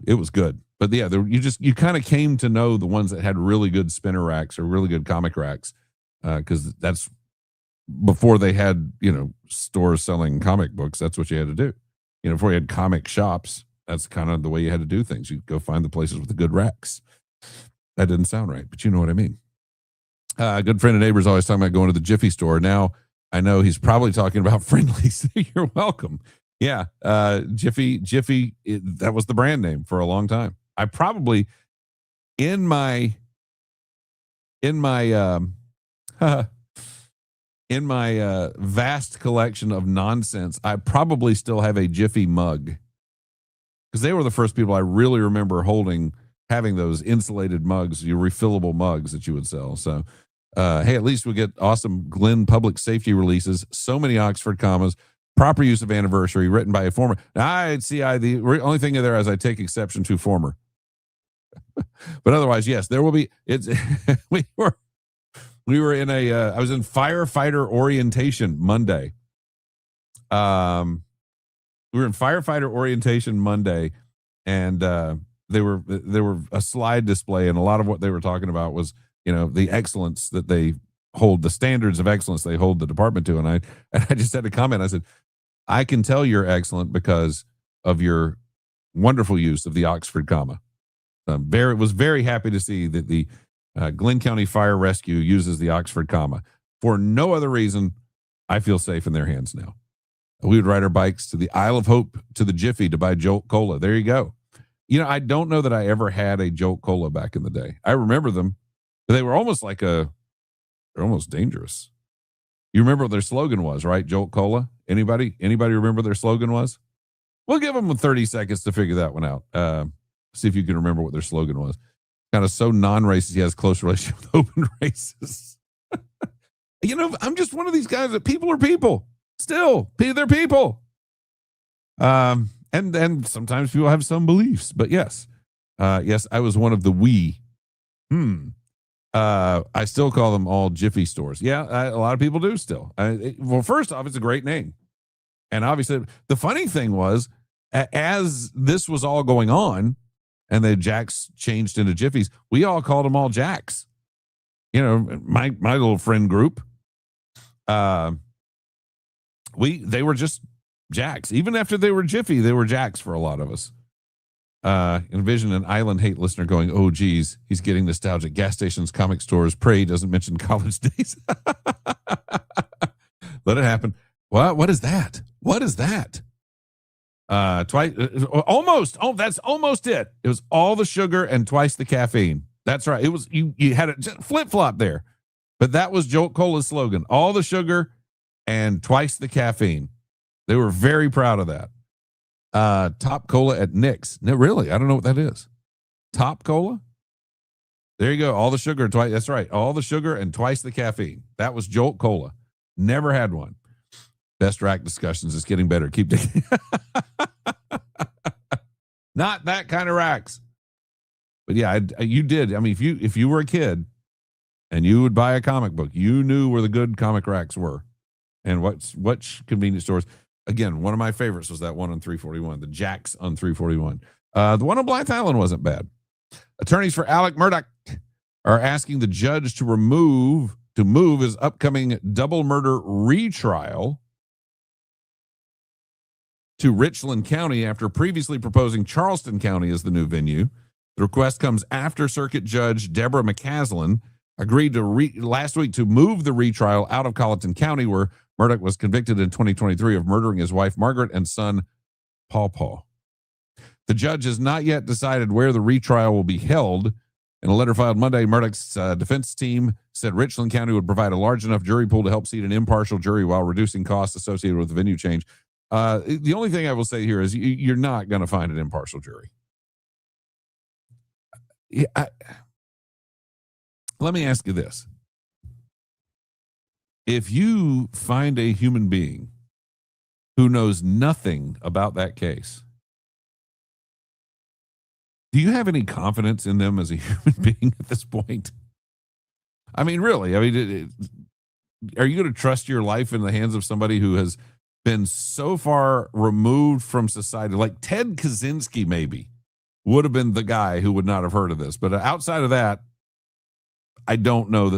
S2: it was good. But yeah, you kind of came to know the ones that had really good spinner racks or really good comic racks, because that's before they had stores selling comic books. That's what you had to do. Before you had comic shops, that's kind of the way you had to do things. You go find the places with the good racks. That didn't sound right, but you know what I mean. A good friend and neighbor is always talking about going to the Jiffy store. Now I know he's probably talking about Friendly's. You're welcome. Yeah. Jiffy, that was the brand name for a long time. I probably in my vast collection of nonsense, I probably still have a Jiffy mug, because they were the first people I really remember having those insulated mugs, your refillable mugs that you would sell. So, hey, at least we get awesome Glenn public safety releases. So many Oxford commas. Proper use of anniversary, written by a former. The only thing in there is I take exception to former. But otherwise, yes, there will be. It's we were in a. I was in firefighter orientation Monday. We were in firefighter orientation Monday, and there were a slide display, and a lot of what they were talking about was the excellence that they hold, the standards of excellence they hold the department to. And I just had to comment. I said, I can tell you're excellent because of your wonderful use of the Oxford comma. Was very happy to see that the Glenn County Fire Rescue uses the Oxford comma. For no other reason, I feel safe in their hands now. We would ride our bikes to the Isle of Hope to the Jiffy to buy Jolt Cola. There you go. I don't know that I ever had a Jolt Cola back in the day. I remember them, but they were almost they're almost dangerous. You remember what their slogan was, right? Jolt Cola. Anybody remember what their slogan was? We'll give them 30 seconds to figure that one out. See if you can remember what their slogan was. Kind of so non-racist, he has close relationship with open racists. I'm just one of these guys that people are people. Still, they're people. And sometimes people have some beliefs, but yes, I was one of the we. I still call them all Jiffy stores. Yeah, a lot of people do still. Well, first off, it's a great name. And obviously, the funny thing was, as this was all going on, and the Jacks changed into Jiffies, we all called them all Jacks. My little friend group, they were just Jacks. Even after they were Jiffy, they were Jacks for a lot of us. Envision an Island Hate listener going, oh, geez, he's getting nostalgic. Gas stations, comic stores, pray doesn't mention college days. Let it happen. What is that? What is that? Twice, almost. Oh, that's almost it. It was all the sugar and twice the caffeine. That's right. It was, you had it flip flop there, but that was Jolt Cola's slogan. All the sugar and twice the caffeine. They were very proud of that. Top Cola at Nick's. No, really? I don't know what that is. Top Cola? There you go. All the sugar, twice. That's right. All the sugar and twice the caffeine. That was Jolt Cola. Never had one. Best rack discussions. It's getting better. Keep digging. Not that kind of racks. But yeah, you did. I mean, if you were a kid and you would buy a comic book, you knew where the good comic racks were. And what convenience stores. Again, one of my favorites was that one on 341, the Jacks on 341. The one on Blythe Island wasn't bad. Attorneys for Alec Murdaugh are asking the judge to move his upcoming double murder retrial to Richland County after previously proposing Charleston County as the new venue. The request comes after Circuit Judge Deborah McCaslin agreed to last week to move the retrial out of Colleton County, where Murdaugh was convicted in 2023 of murdering his wife, Margaret, and son, Paw. The judge has not yet decided where the retrial will be held. In a letter filed Monday, Murdaugh's defense team said Richland County would provide a large enough jury pool to help seat an impartial jury while reducing costs associated with the venue change. The only thing I will say here is you're not going to find an impartial jury. Let me ask you this. If you find a human being who knows nothing about that case, do you have any confidence in them as a human being at this point? I mean, really, are you going to trust your life in the hands of somebody who has been so far removed from society? Like Ted Kaczynski maybe would have been the guy who would not have heard of this. But outside of that, I don't know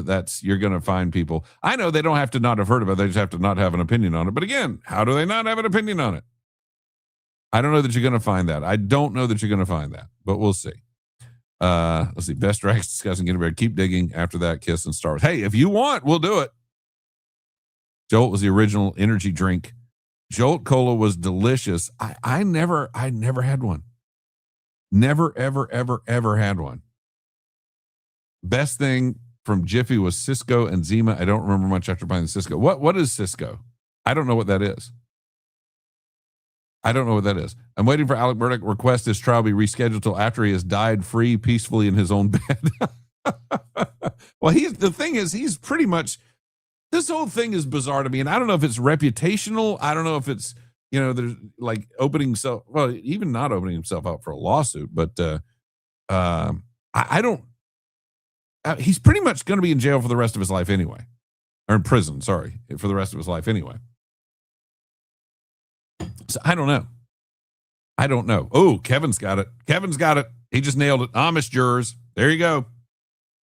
S2: you're going to find people. I know they don't have to not have heard of it. They just have to not have an opinion on it. But again, how do they not have an opinion on it? I don't know that you're going to find that. I don't know that you're going to find that, but we'll see. Let's see. Best racks discussing getting ready. Keep digging. After that, Kiss and Star Wars. Hey, if you want, we'll do it. Jolt was the original energy drink. Jolt Cola was delicious. I never had one. Never, ever, ever, ever had one. Best thing from Jiffy was Cisco and Zima. I don't remember much after buying the Cisco. What is Cisco? I don't know what that is. I'm waiting for Alec Murdaugh to request his trial be rescheduled till after he has died free peacefully in his own bed. Well, the thing is, he's pretty much, this whole thing is bizarre to me. And I don't know if it's reputational. I don't know if it's, there's like even not opening himself out for a lawsuit, but I don't, he's pretty much going to be in jail for the rest of his life anyway, or in prison, sorry, for the rest of his life anyway. So I don't know. Oh, Kevin's got it. He just nailed it. Amish jurors. There you go.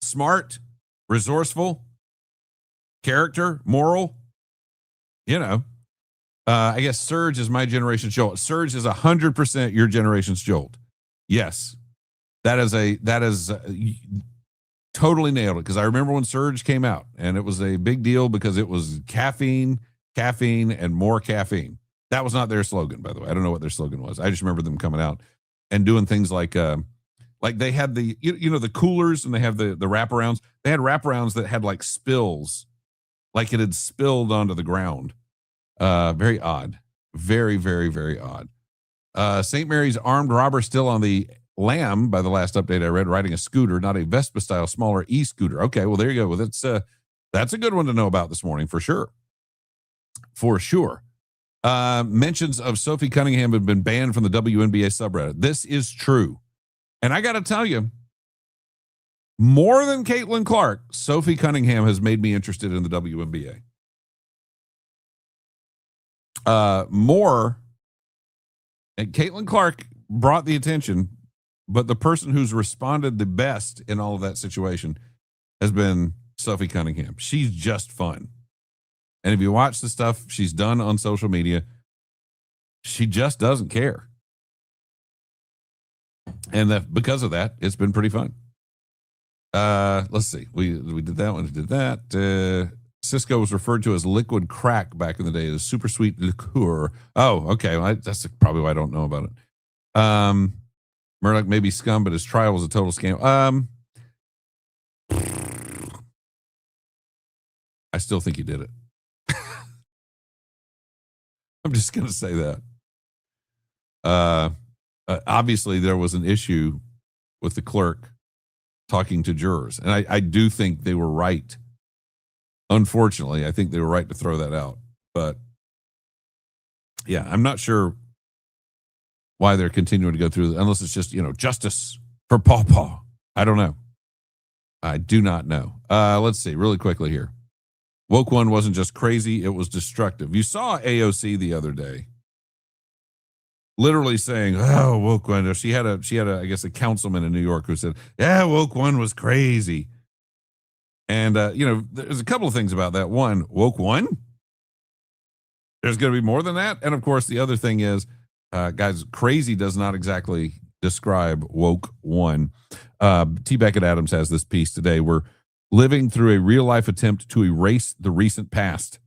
S2: Smart, resourceful, character, moral. I guess Surge is my generation's Jolt. Surge is 100% your generation's Jolt. Yes. That is totally nailed it. Because I remember when Surge came out, and it was a big deal because it was caffeine, and more caffeine. That was not their slogan, by the way. I don't know what their slogan was. I just remember them coming out and doing things like they had the, the coolers, and they have the wraparounds. They had wraparounds that had like spills, like it had spilled onto the ground. Very odd. Very, very, very odd. St. Mary's armed robber still on the lam by the last update I read, riding a scooter, not a Vespa style, smaller e-scooter. Okay, well, there you go. Well, that's a good one to know about this morning for sure. For sure. Mentions of Sophie Cunningham have been banned from the WNBA subreddit. This is true. And I got to tell you, more than Caitlin Clark, Sophie Cunningham has made me interested in the WNBA. More, and Caitlin Clark brought the attention, but the person who's responded the best in all of that situation has been Sophie Cunningham. She's just fun. And if you watch the stuff she's done on social media, she just doesn't care. And because of that, it's been pretty fun. Let's see. We did that one. Did that. Cisco was referred to as liquid crack back in the day, as super sweet liqueur. Oh, okay. Well, that's probably why I don't know about it. Murdoch may be scum, but his trial was a total scam. I still think he did it. I'm just going to say that. Obviously, there was an issue with the clerk talking to jurors, and I do think they were right. Unfortunately, I think they were right to throw that out. But yeah, I'm not sure why they're continuing to go through, unless it's just, justice for Paw Paw. I don't know. I do not know. Let's see really quickly here. Woke One wasn't just crazy, it was destructive. You saw AOC the other day literally saying, oh, Woke One. She had I guess, a councilman in New York who said, yeah, Woke One was crazy. And, there's a couple of things about that. One, Woke One? There's going to be more than that. And, of course, the other thing is, guys, crazy does not exactly describe Woke One. T. Beckett Adams has this piece today. We're living through a real-life attempt to erase the recent past.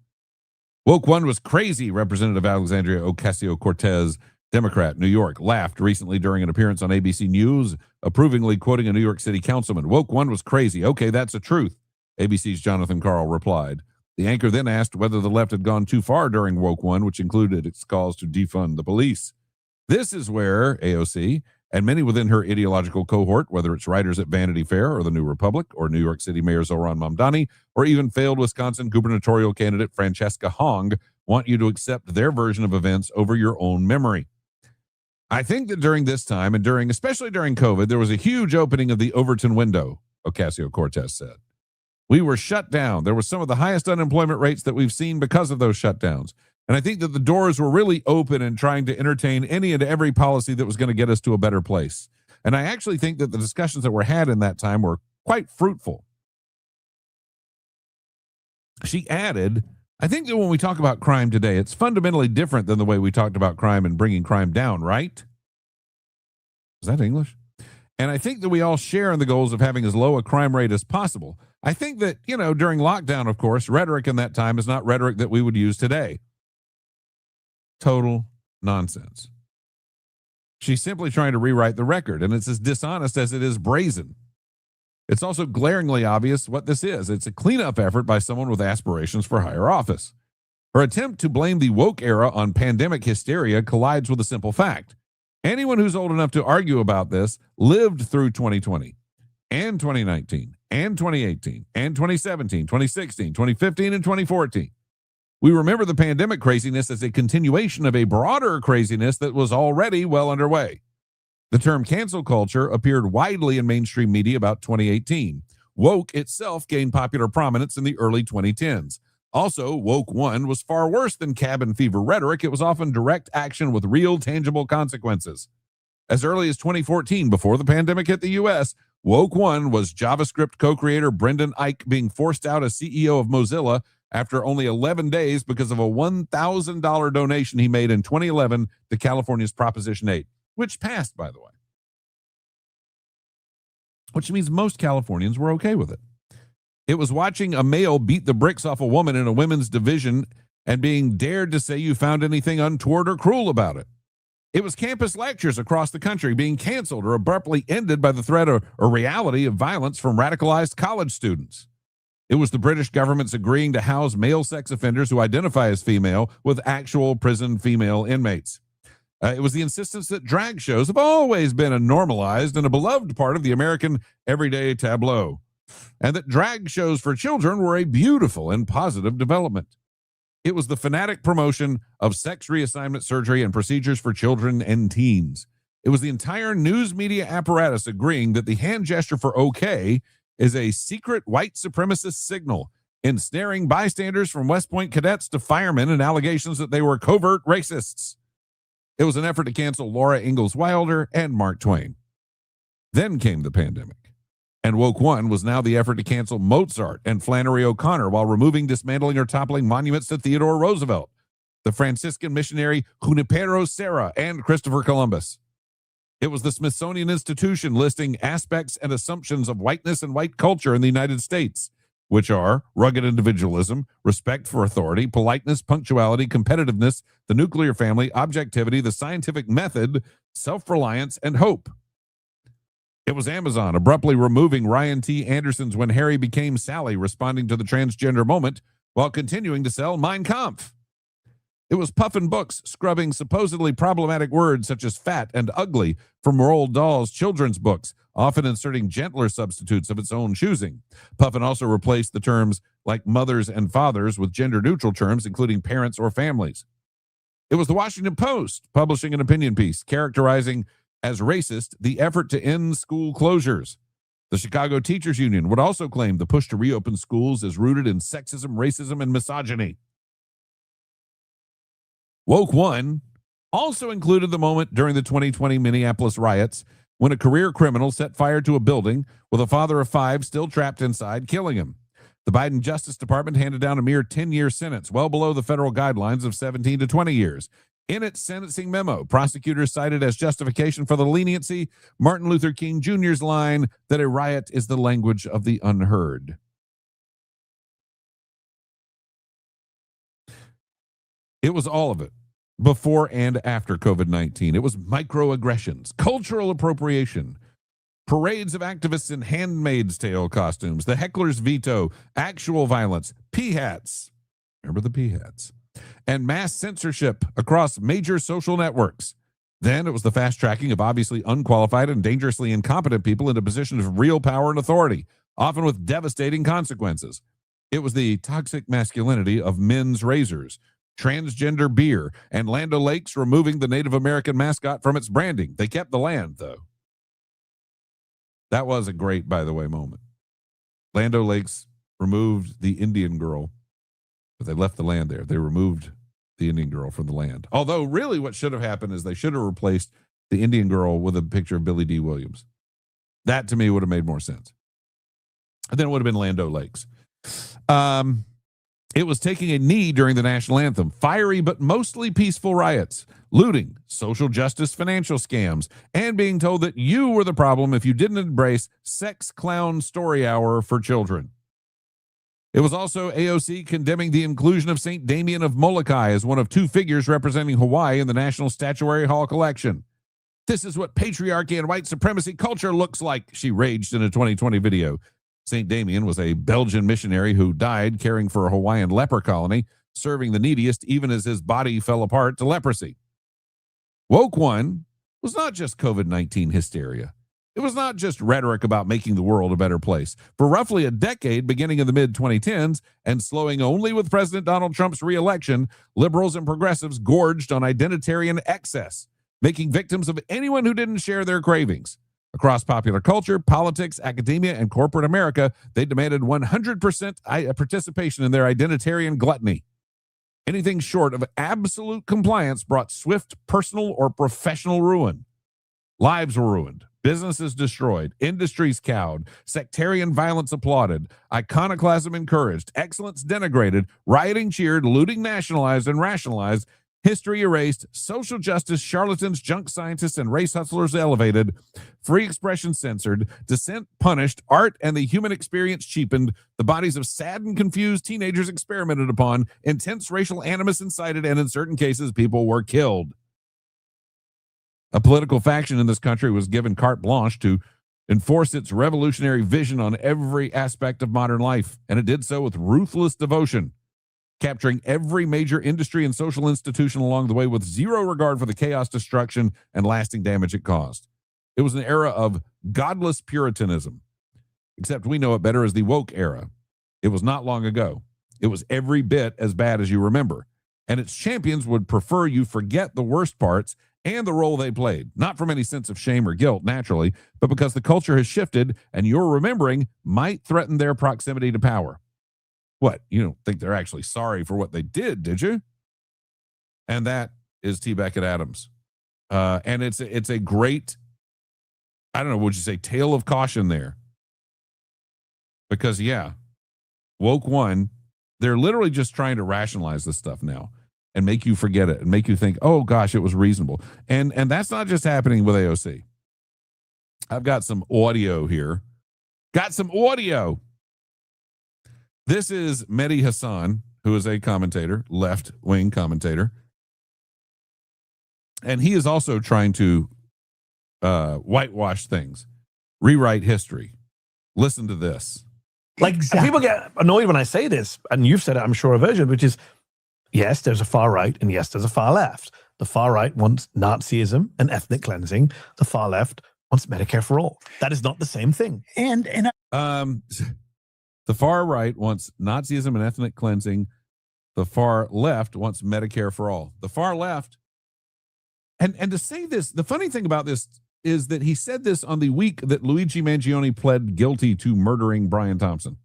S2: Woke One was crazy, Representative Alexandria Ocasio-Cortez, Democrat, New York, laughed recently during an appearance on ABC News, approvingly quoting a New York City councilman. Woke One was crazy. Okay, that's the truth, ABC's Jonathan Karl replied. The anchor then asked whether the left had gone too far during Woke One, which included its calls to defund the police. This is where AOC and many within her ideological cohort, whether it's writers at Vanity Fair or the New Republic or New York City Mayor Zohran Mamdani or even failed Wisconsin gubernatorial candidate Francesca Hong, want you to accept their version of events over your own memory. I think that during this time and especially during COVID, there was a huge opening of the Overton window, Ocasio-Cortez said. We were shut down. There were some of the highest unemployment rates that we've seen because of those shutdowns. And I think that the doors were really open and trying to entertain any and every policy that was going to get us to a better place. And I actually think that the discussions that were had in that time were quite fruitful. She added, I think that when we talk about crime today, it's fundamentally different than the way we talked about crime and bringing crime down, right? Is that English? And I think that we all share in the goals of having as low a crime rate as possible. I think that, during lockdown, of course, rhetoric in that time is not rhetoric that we would use today. Total nonsense. She's simply trying to rewrite the record, and it's as dishonest as it is brazen. It's also glaringly obvious what this is. It's a cleanup effort by someone with aspirations for higher office. Her attempt to blame the woke era on pandemic hysteria collides with a simple fact. Anyone who's old enough to argue about this lived through 2020 and 2019 and 2018 and 2017, 2016, 2015, and 2014. We remember the pandemic craziness as a continuation of a broader craziness that was already well underway. The term cancel culture appeared widely in mainstream media about 2018. Woke itself gained popular prominence in the early 2010s. Also, Woke One was far worse than cabin fever rhetoric. It was often direct action with real, tangible consequences. As early as 2014, before the pandemic hit the U.S., Woke One was JavaScript co-creator Brendan Eich being forced out as CEO of Mozilla after only 11 days because of a $1,000 donation he made in 2011 to California's Proposition 8, which passed, by the way. Which means most Californians were okay with it. It was watching a male beat the bricks off a woman in a women's division and being dared to say you found anything untoward or cruel about it. It was campus lectures across the country being canceled or abruptly ended by the threat or reality of violence from radicalized college students. It was the British government's agreeing to house male sex offenders who identify as female with actual prison female inmates. It was the insistence that drag shows have always been a normalized and a beloved part of the American everyday tableau, and that drag shows for children were a beautiful and positive development. It was the fanatic promotion of sex reassignment surgery and procedures for children and teens. It was the entire news media apparatus agreeing that the hand gesture for okay is a secret white supremacist signal, ensnaring bystanders from West Point cadets to firemen and allegations that they were covert racists. It was an effort to cancel Laura Ingalls Wilder and Mark Twain. Then came the pandemic. And Woke One was now the effort to cancel Mozart and Flannery O'Connor while removing, dismantling, or toppling monuments to Theodore Roosevelt, the Franciscan missionary Junipero Serra, and Christopher Columbus. It was the Smithsonian Institution listing aspects and assumptions of whiteness and white culture in the United States, which are rugged individualism, respect for authority, politeness, punctuality, competitiveness, the nuclear family, objectivity, the scientific method, self-reliance, and hope. It was Amazon abruptly removing Ryan T. Anderson's When Harry Became Sally, responding to the transgender moment, while continuing to sell Mein Kampf. It was Puffin Books scrubbing supposedly problematic words such as fat and ugly from Roald Dahl's children's books, often inserting gentler substitutes of its own choosing. Puffin also replaced the terms like mothers and fathers with gender-neutral terms, including parents or families. It was the Washington Post publishing an opinion piece characterizing as racist the effort to end school closures. The Chicago Teachers Union would also claim the push to reopen schools is rooted in sexism, racism, and misogyny. Woke One also included the moment during the 2020 Minneapolis riots when a career criminal set fire to a building with a father of 5 still trapped inside, killing him. The Biden Justice Department handed down a mere 10-year sentence, well below the federal guidelines of 17 to 20 years. In its sentencing memo, prosecutors cited as justification for the leniency Martin Luther King Jr.'s line that a riot is the language of the unheard. It was all of it, before and after COVID-19. It was microaggressions, cultural appropriation, parades of activists in Handmaid's Tale costumes, the heckler's veto, actual violence, P-hats. Remember the P-hats? And mass censorship across major social networks. Then it was the fast tracking of obviously unqualified and dangerously incompetent people into positions of real power and authority, often with devastating consequences. It was the toxic masculinity of men's razors, transgender beer, and Land O'Lakes removing the Native American mascot from its branding. They kept the land, though. That was a great, by the way, moment. Land O'Lakes removed the Indian girl, but they left the land there. They removed the Indian girl from the land. Although, really, what should have happened is they should have replaced the Indian girl with a picture of Billy D. Williams. That, to me, would have made more sense. And then it would have been Land O'Lakes. It was taking a knee during the national anthem, fiery but mostly peaceful riots, looting, social justice, financial scams, and being told that you were the problem if you didn't embrace sex clown story hour for children. It was also AOC condemning the inclusion of St. Damien of Molokai as one of 2 figures representing Hawaii in the National Statuary Hall collection. This is what patriarchy and white supremacy culture looks like, she raged in a 2020 video. St. Damien was a Belgian missionary who died caring for a Hawaiian leper colony, serving the neediest even as his body fell apart to leprosy. Woke One was not just COVID-19 hysteria. It was not just rhetoric about making the world a better place. For roughly a decade, beginning in the mid-2010s and slowing only with President Donald Trump's re-election, liberals and progressives gorged on identitarian excess, making victims of anyone who didn't share their cravings. Across popular culture, politics, academia, and corporate America, they demanded 100% participation in their identitarian gluttony. Anything short of absolute compliance brought swift personal or professional ruin. Lives were ruined, businesses destroyed, industries cowed, sectarian violence applauded, iconoclasm encouraged, excellence denigrated, rioting cheered, looting nationalized and rationalized, history erased, social justice, charlatans, junk scientists, and race hustlers elevated, free expression censored, dissent punished, art and the human experience cheapened, the bodies of sad and confused teenagers experimented upon, intense racial animus incited, and in certain cases, people were killed. A political faction in this country was given carte blanche to enforce its revolutionary vision on every aspect of modern life, and it did so with ruthless devotion, capturing every major industry and social institution along the way with zero regard for the chaos, destruction, and lasting damage it caused. It was an era of godless puritanism, except we know it better as the woke era. It was not long ago. It was every bit as bad as you remember, and its champions would prefer you forget the worst parts and the role they played, not from any sense of shame or guilt, naturally, but because the culture has shifted and your remembering might threaten their proximity to power. What, you don't think they're actually sorry for what they did you? And that is T. Beckett Adams. And it's a great, I don't know, would you say tale of caution there? Because, yeah, woke one, they're literally just trying to rationalize this stuff now and make you forget it and make you think, oh, gosh, it was reasonable. And that's not just happening with AOC. I've got some audio here. This is Mehdi Hassan, who is a commentator, left-wing commentator. And he is also trying to whitewash things, rewrite history. Listen to this.
S3: Like, people get annoyed when I say this, and you've said it, I'm sure, a version, which is, yes, there's a far right, and yes, there's a far left. The far right wants Nazism and ethnic cleansing. The far left wants Medicare for all. That is not the same thing.
S2: The far right wants Nazism and ethnic cleansing. The far left wants Medicare for all. The far left, and to say this, the funny thing about this is that he said this on the week that Luigi Mangione pled guilty to murdering Brian Thompson,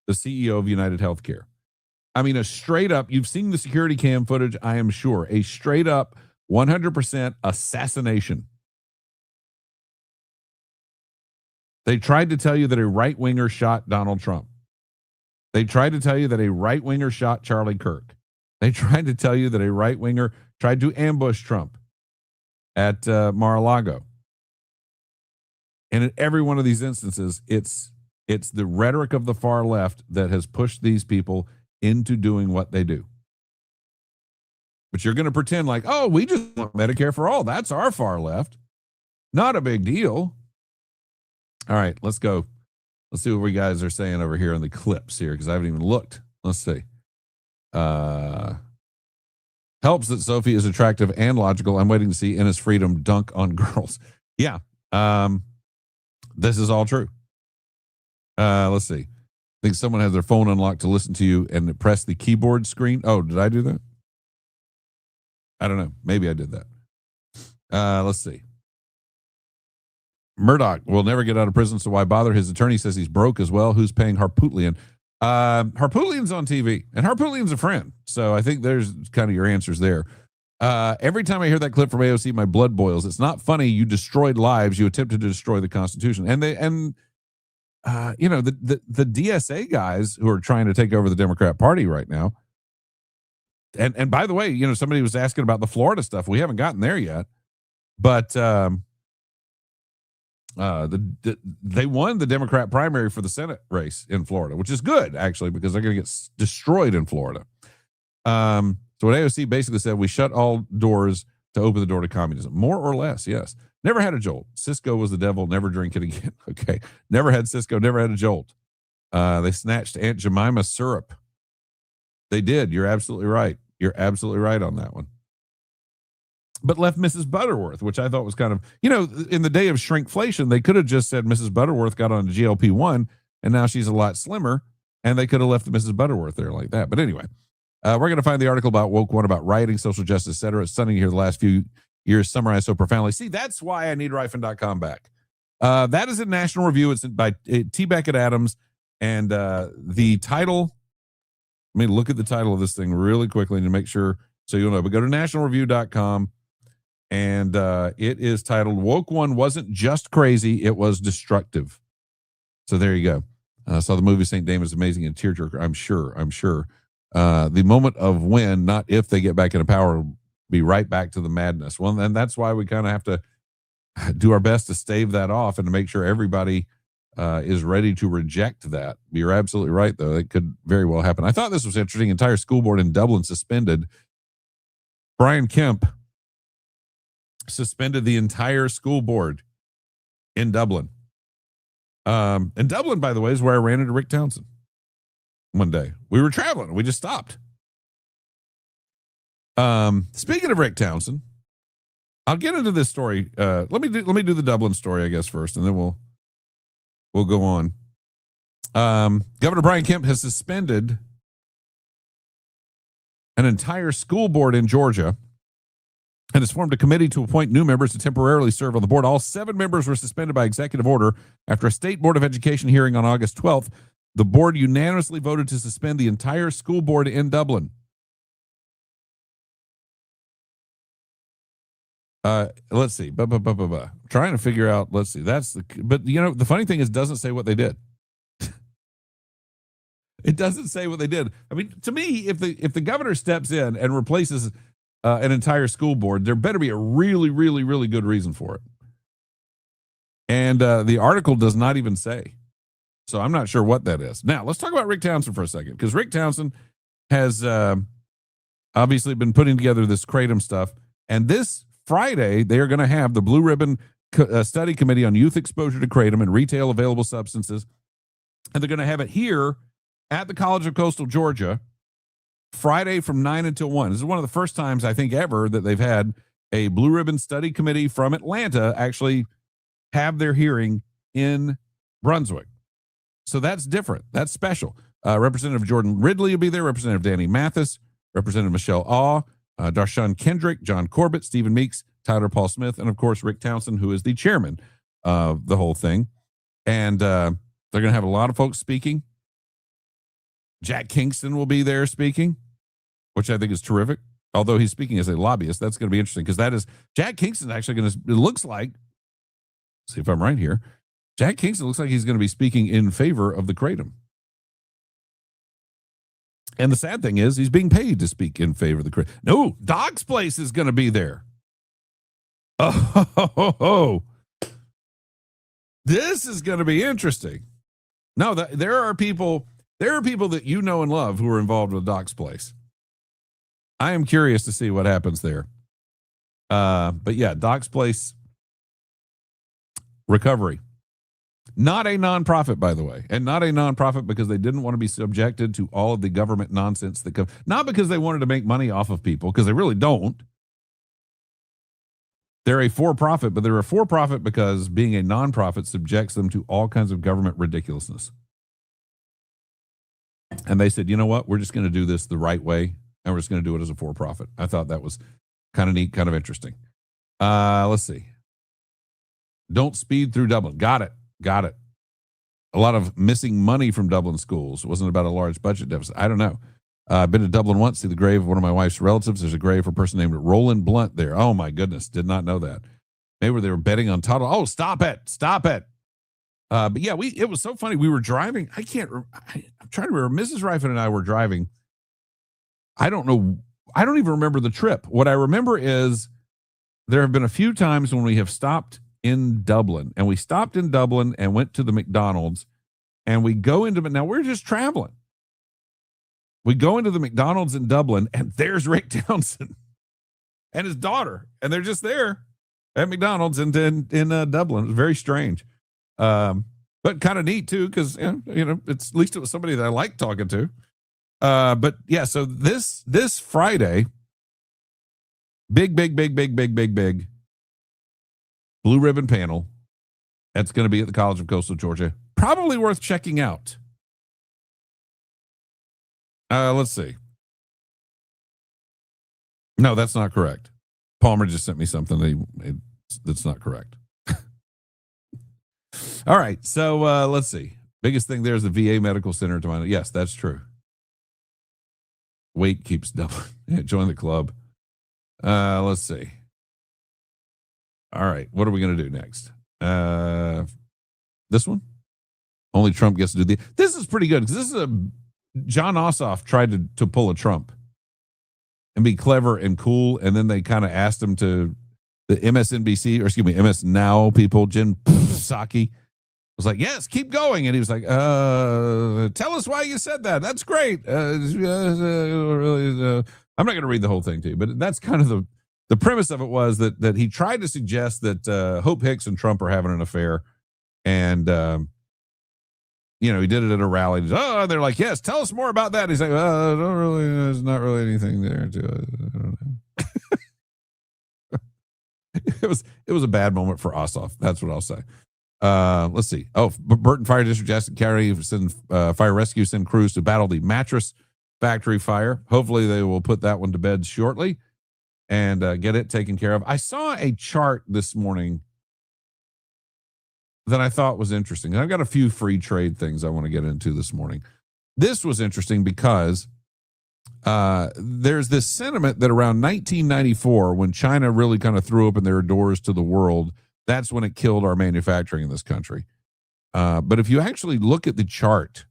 S2: the CEO of United Healthcare. I mean, a straight up, you've seen the security cam footage, I am sure, a straight up 100% assassination. They tried to tell you that a right-winger shot Donald Trump. They tried to tell you that a right-winger shot Charlie Kirk. They tried to tell you that a right-winger tried to ambush Trump at Mar-a-Lago. And in every one of these instances, it's the rhetoric of the far left that has pushed these people into doing what they do. But you're going to pretend like, oh, we just want Medicare for all. That's our far left. Not a big deal. All right, let's go. Let's see what we guys are saying over here in the clips here, because I haven't even looked. Let's see. Helps that Sophie is attractive and logical. I'm waiting to see Innis Freedom dunk on girls. Yeah. This is all true. Let's see. I think someone has their phone unlocked to listen to you and press the keyboard screen. Oh, did I do that? I don't know. Maybe I did that. Let's see. Murdoch will never get out of prison, so why bother? His attorney says he's broke as well. Who's paying Harpootlian? Harpootlian's on TV, and Harpootlian's a friend. So I think there's kind of your answers there. Every time I hear that clip from AOC, my blood boils. It's not funny. You destroyed lives. You attempted to destroy the Constitution. And the DSA guys who are trying to take over the Democrat Party right now. And by the way, somebody was asking about the Florida stuff. We haven't gotten there yet, but they won the Democrat primary for the Senate race in Florida, which is good actually, because they're going to get destroyed in Florida. So what AOC basically said, we shut all doors to open the door to communism, more or less. Yes. Never had a jolt. Cisco was the devil. Never drink it again. Okay. Never had Cisco. Never had a jolt. They snatched Aunt Jemima syrup. They did. You're absolutely right. You're absolutely right on that one. But left Mrs. Butterworth, which I thought was kind of, in the day of shrinkflation, they could have just said Mrs. Butterworth got on GLP-1 and now she's a lot slimmer, and they could have left Mrs. Butterworth there like that. But anyway, we're going to find the article about woke one, about rioting, social justice, etc. It's stunning to hear the last few years summarized so profoundly. See, that's why I need Rifen.com back. That is in National Review. It's by T. Beckett Adams. And the title, let me look at the title of this thing really quickly to make sure so you'll know. But go to nationalreview.com. And it is titled, Woke One Wasn't Just Crazy, It Was Destructive. So there you go. I saw the movie St. Damon's amazing and tearjerker. I'm sure. The moment of when, not if they get back into power, will be right back to the madness. Well, and that's why we kind of have to do our best to stave that off and to make sure everybody is ready to reject that. You're absolutely right, though. It could very well happen. I thought this was interesting. Entire school board in Dublin suspended. Brian Kemp suspended the entire school board in Dublin. And Dublin, by the way, is where I ran into Rick Townsend one day. We were traveling. We just stopped. Speaking of Rick Townsend, I'll get into this story. Let me do the Dublin story, I guess, first, and then we'll go on. Governor Brian Kemp has suspended an entire school board in Georgia and has formed a committee to appoint new members to temporarily serve on the board. All 7 members were suspended by executive order after a state board of education hearing on August 12th. The board unanimously voted to suspend the entire school board in Dublin. Let's see. Trying to figure out. Let's see. But the funny thing is, it doesn't say what they did. It doesn't say what they did. I mean, to me, if the governor steps in and replaces an entire school board, there better be a really, really, really good reason for it. And the article does not even say. So I'm not sure what that is. Now, let's talk about Rick Townsend for a second, because Rick Townsend has obviously been putting together this Kratom stuff. And this Friday, they are going to have the Blue Ribbon Study Committee on Youth Exposure to Kratom and Retail Available Substances. And they're going to have it here at the College of Coastal Georgia Friday from 9 until 1. This is one of the first times, I think, ever that they've had a Blue Ribbon Study Committee from Atlanta actually have their hearing in Brunswick. So that's different. That's special. Representative Jordan Ridley will be there, Representative Danny Mathis, Representative Michelle Awe, Darshan Kendrick, John Corbett, Stephen Meeks, Tyler Paul Smith, and, of course, Rick Townsend, who is the chairman of the whole thing. And they're going to have a lot of folks speaking. Jack Kingston will be there speaking, which I think is terrific. Although he's speaking as a lobbyist, that's going to be interesting, because that is Jack Kingston actually going to, it looks like, see if I'm right here, Jack Kingston looks like he's going to be speaking in favor of the Kratom. And the sad thing is, he's being paid to speak in favor of the Kratom. No, Doc's Place is going to be there. Oh, this is going to be interesting. No, there are people that you know and love who are involved with Doc's Place. I am curious to see what happens there. But yeah, Doc's Place recovery. Not a nonprofit, by the way, and not a nonprofit because they didn't want to be subjected to all of the government nonsense that comes. Not because they wanted to make money off of people, because they really don't. They're a for-profit, but they're a for-profit because being a nonprofit subjects them to all kinds of government ridiculousness. And they said, you know what? We're just going to do this the right way, and we're just going to do it as a for-profit. I thought that was kind of neat, kind of interesting. Let's see. Don't speed through Dublin. Got it. A lot of missing money from Dublin schools. It wasn't about a large budget deficit. I don't know. I've been to Dublin once, see the grave of one of my wife's relatives. There's a grave for a person named Roland Blunt there. Oh, my goodness. Did not know that. Maybe they were betting on Tuttle. Oh, stop it. But yeah, it was so funny. We were driving. I'm trying to remember. Mrs. Rifen and I were driving. I don't know. I don't even remember the trip. What I remember is there have been a few times when we have stopped in Dublin, and we stopped in Dublin and went to the McDonald's, and we go into, now we're just traveling. We go into the McDonald's in Dublin, and there's Rick Townsend and his daughter, and they're just there at McDonald's in Dublin. It was very strange. But kind of neat too, because it's at least it was somebody that I like talking to. But yeah, so this Friday, big Blue Ribbon panel. That's going to be at the College of Coastal Georgia. Probably worth checking out. Let's see. No, that's not correct. Palmer just sent me something that's not correct. All right, so let's see. Biggest thing there is the VA Medical Center to mind. Yes, that's true. Weight keeps doubling. Yeah, join the club. Let's see. All right, what are we going to do next? This one? Only Trump gets to do this is pretty good because this is John Ossoff tried to pull a Trump and be clever and cool, and then they kind of asked him to the MSNBC, or excuse me, MS Now people, Jen Psaki was like, yes, keep going. And he was like, tell us why you said that. That's great. I'm not going to read the whole thing to you, but that's kind of the premise of it was that he tried to suggest that Hope Hicks and Trump are having an affair. And, he did it at a rally. They're like, yes, tell us more about that. He's like, there's not really anything there to I don't know. It was a bad moment for Ossoff. That's what I'll say. Let's see. Oh, Burton Fire District, Jackson County, fire rescue send crews to battle the mattress factory fire. Hopefully they will put that one to bed shortly and get it taken care of. I saw a chart this morning that I thought was interesting. And I've got a few free trade things I want to get into this morning. This was interesting because there's this sentiment that around 1994, when China really kind of threw open their doors to the world, that's when it killed our manufacturing in this country. But if you actually look at the chart,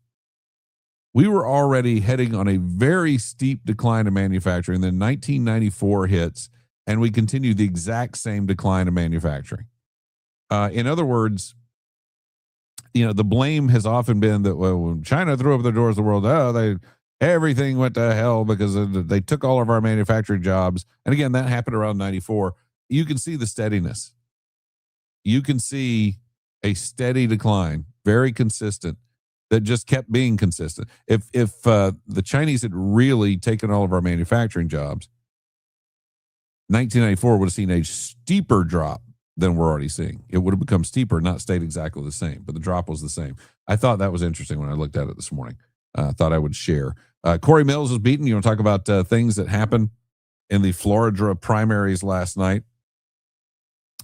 S2: we were already heading on a very steep decline in manufacturing. Then 1994 hits, and we continue the exact same decline in manufacturing. In other words, the blame has often been that when China threw open the doors of the world, everything went to hell because they took all of our manufacturing jobs. And again, that happened around 94. You can see the steadiness. You can see a steady decline, very consistent, that just kept being consistent. If the Chinese had really taken all of our manufacturing jobs, 1994 would have seen a steeper drop than we're already seeing. It would have become steeper, not stayed exactly the same, but the drop was the same. I thought that was interesting when I looked at it this morning. Thought I would share. Corey Mills was beaten. You want to talk about things that happened in the Florida primaries last night?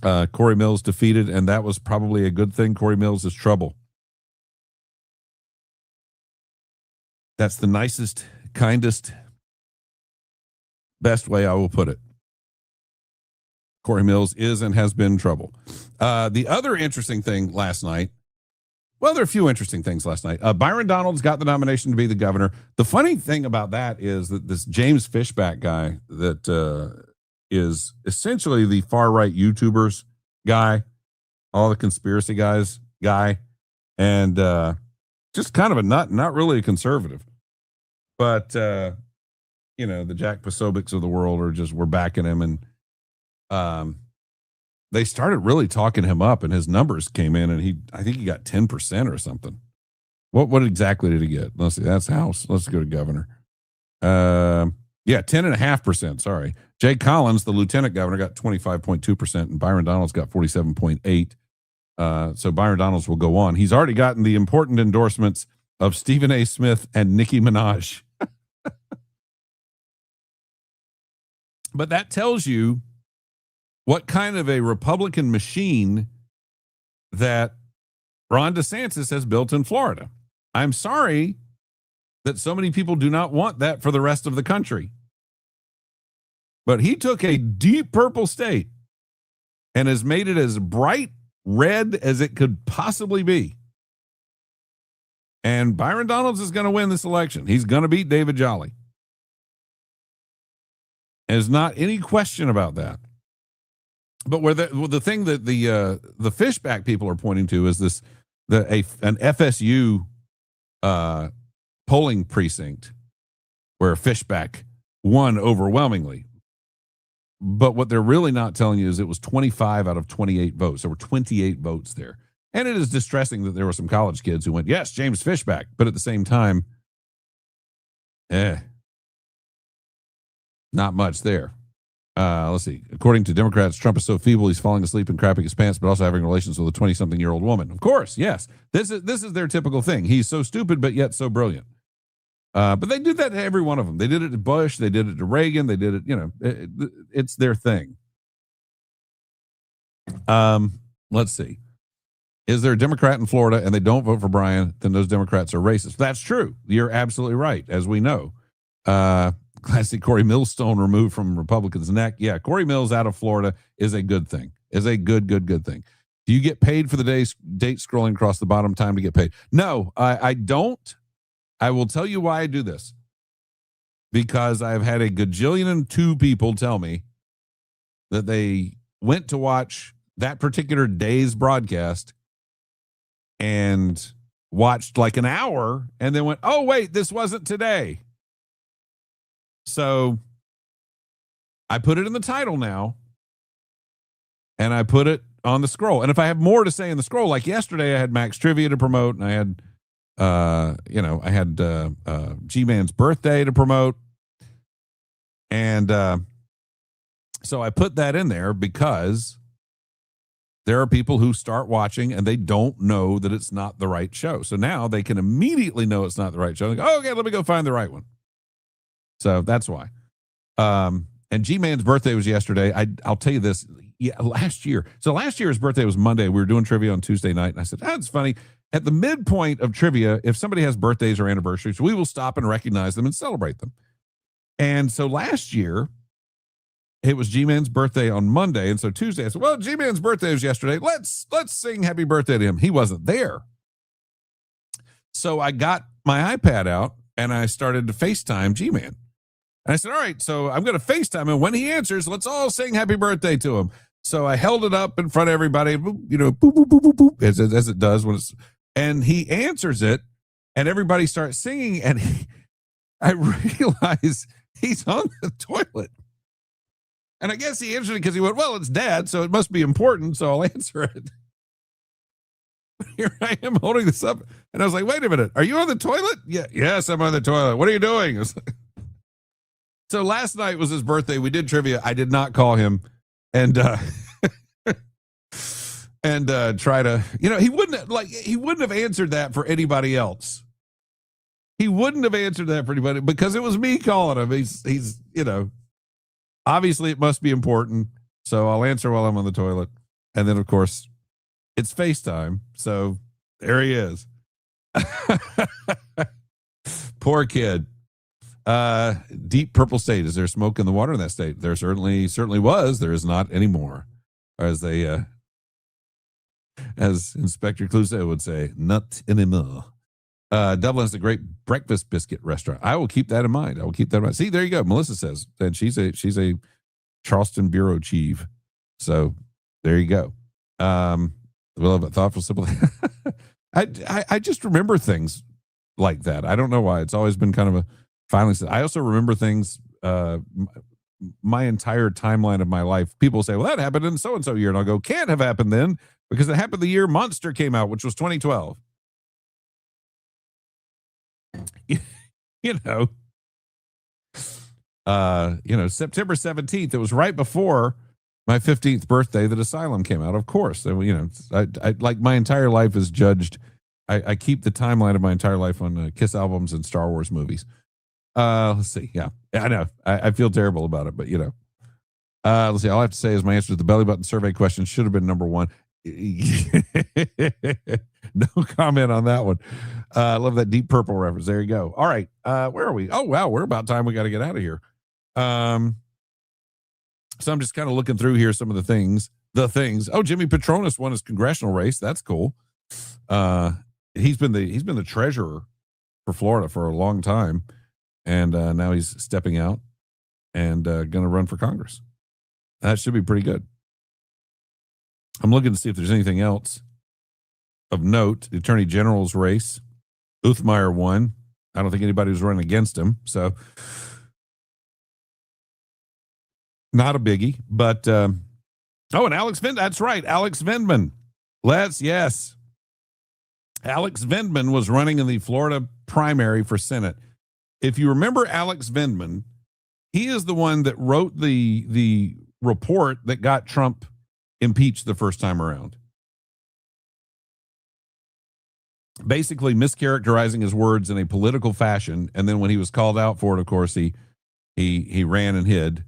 S2: Corey Mills defeated, and that was probably a good thing. Corey Mills is trouble. That's the nicest, kindest, best way I will put it. Corey Mills is and has been trouble. The other interesting thing last night, well, there are a few interesting things last night. Byron Donalds got the nomination to be the governor. The funny thing about that is that this James Fishback guy that is essentially the far-right YouTubers guy, all the conspiracy guys guy, and just kind of a not really a conservative. But, the Jack Posobics of the world we're backing him, and they started really talking him up, and his numbers came in, and I think he got 10% or something. What exactly did he get? Let's see. That's House. Let's go to governor. 10.5%. Sorry. Jay Collins, the lieutenant governor, got 25.2%, and Byron Donalds got 47.8%. So Byron Donalds will go on. He's already gotten the important endorsements of Stephen A. Smith and Nicki Minaj. But that tells you what kind of a Republican machine that Ron DeSantis has built in Florida. I'm sorry that so many people do not want that for the rest of the country. But he took a deep purple state and has made it as bright red as it could possibly be. And Byron Donalds is going to win this election. He's going to beat David Jolly. There's not any question about that. But where the thing that the Fishback people are pointing to is an FSU polling precinct where Fishback won overwhelmingly. But what they're really not telling you is it was 25 out of 28 votes. There were 28 votes there. And it is distressing that there were some college kids who went, yes, James Fishback. But at the same time, not much there. Let's see. According to Democrats, Trump is so feeble he's falling asleep and crapping his pants, but also having relations with a 20-something-year-old woman. Of course, yes. This is their typical thing. He's so stupid, but yet so brilliant. But they do that to every one of them. They did it to Bush. They did it to Reagan. They did it, it's their thing. Let's see. Is there a Democrat in Florida and they don't vote for Brian, then those Democrats are racist. That's true. You're absolutely right, as we know. Classic Corey Millstone removed from Republicans' neck. Yeah, Corey Mills out of Florida is a good thing. Is a good thing. Do you get paid for the date scrolling across the bottom time to get paid? No, I don't. I will tell you why I do this. Because I've had a gajillion and two people tell me that they went to watch that particular day's broadcast and watched like an hour and then went, oh, wait, this wasn't today. So I put it in the title now and I put it on the scroll. And if I have more to say in the scroll, like yesterday, I had Max Trivia to promote and I had, I had G-Man's birthday to promote. And so I put that in there because there are people who start watching and they don't know that it's not the right show. So now they can immediately know it's not the right show. They go, oh, okay, let me go find the right one. So that's why. And G-Man's birthday was yesterday. I'll tell you this. Yeah, last year. So last year's birthday was Monday. We were doing trivia on Tuesday night. And I said, it's funny. At the midpoint of trivia, if somebody has birthdays or anniversaries, we will stop and recognize them and celebrate them. And so last year, it was G-Man's birthday on Monday. And so Tuesday, I said, well, G-Man's birthday was yesterday. Let's sing happy birthday to him. He wasn't there. So I got my iPad out and I started to FaceTime G-Man. And I said, all right, so I'm going to FaceTime him. When he answers, let's all sing happy birthday to him. So I held it up in front of everybody, boop, boop, boop, boop, boop, boop, as it does when it's, and he answers it and everybody starts singing. And I realize he's on the toilet. And I guess he answered it because he went, well, it's Dad, so it must be important, so I'll answer it. Here I am holding this up. And I was like, wait a minute, are you on the toilet? Yeah, yes, I'm on the toilet. What are you doing? So last night was his birthday. We did trivia. I did not call him and try to, he wouldn't have answered that for anybody else. He wouldn't have answered that for anybody because it was me calling him. He's obviously it must be important. So I'll answer while I'm on the toilet. And then of course it's FaceTime. So there he is. Poor kid. Deep Purple State. Is there smoke in the water in that state? There certainly was. There is not anymore. Or as they, as Inspector Clouseau would say, not anymore. Dublin is a great breakfast biscuit restaurant. I will keep that in mind. See, there you go. Melissa says, and she's a Charleston bureau chief. So there you go. We'll have a thoughtful, simple. I just remember things like that. I don't know why. It's always been kind of a finally said. I also remember things, my entire timeline of my life. People say, well, that happened in so-and-so year. And I'll go, can't have happened then because it happened the year Monster came out, which was 2012. September 17th, it was right before my 15th birthday that Asylum came out. Of course, I like my entire life is judged. I keep the timeline of my entire life on Kiss albums and Star Wars movies. Let's see. Yeah, I know. I feel terrible about it, but let's see. All I have to say is my answer to the belly button survey question should have been number one. No comment on that one. I love that Deep Purple reference. There you go. All right. Where are we? Oh, wow. We're about time. We got to get out of here. So I'm just kind of looking through here some of the things. Oh, Jimmy Petronas won his congressional race. That's cool. He's been the treasurer for Florida for a long time. And now he's stepping out and going to run for Congress. That should be pretty good. I'm looking to see if there's anything else of note. The Attorney General's race, Uthmeyer won. I don't think anybody was running against him. So not a biggie. But, and Alex Vindman. That's right. Alex Vindman. Yes. Alex Vindman was running in the Florida primary for Senate. If you remember Alex Vindman, he is the one that wrote the report that got Trump impeached the first time around. Basically mischaracterizing his words in a political fashion. And then when he was called out for it, of course, he ran and hid.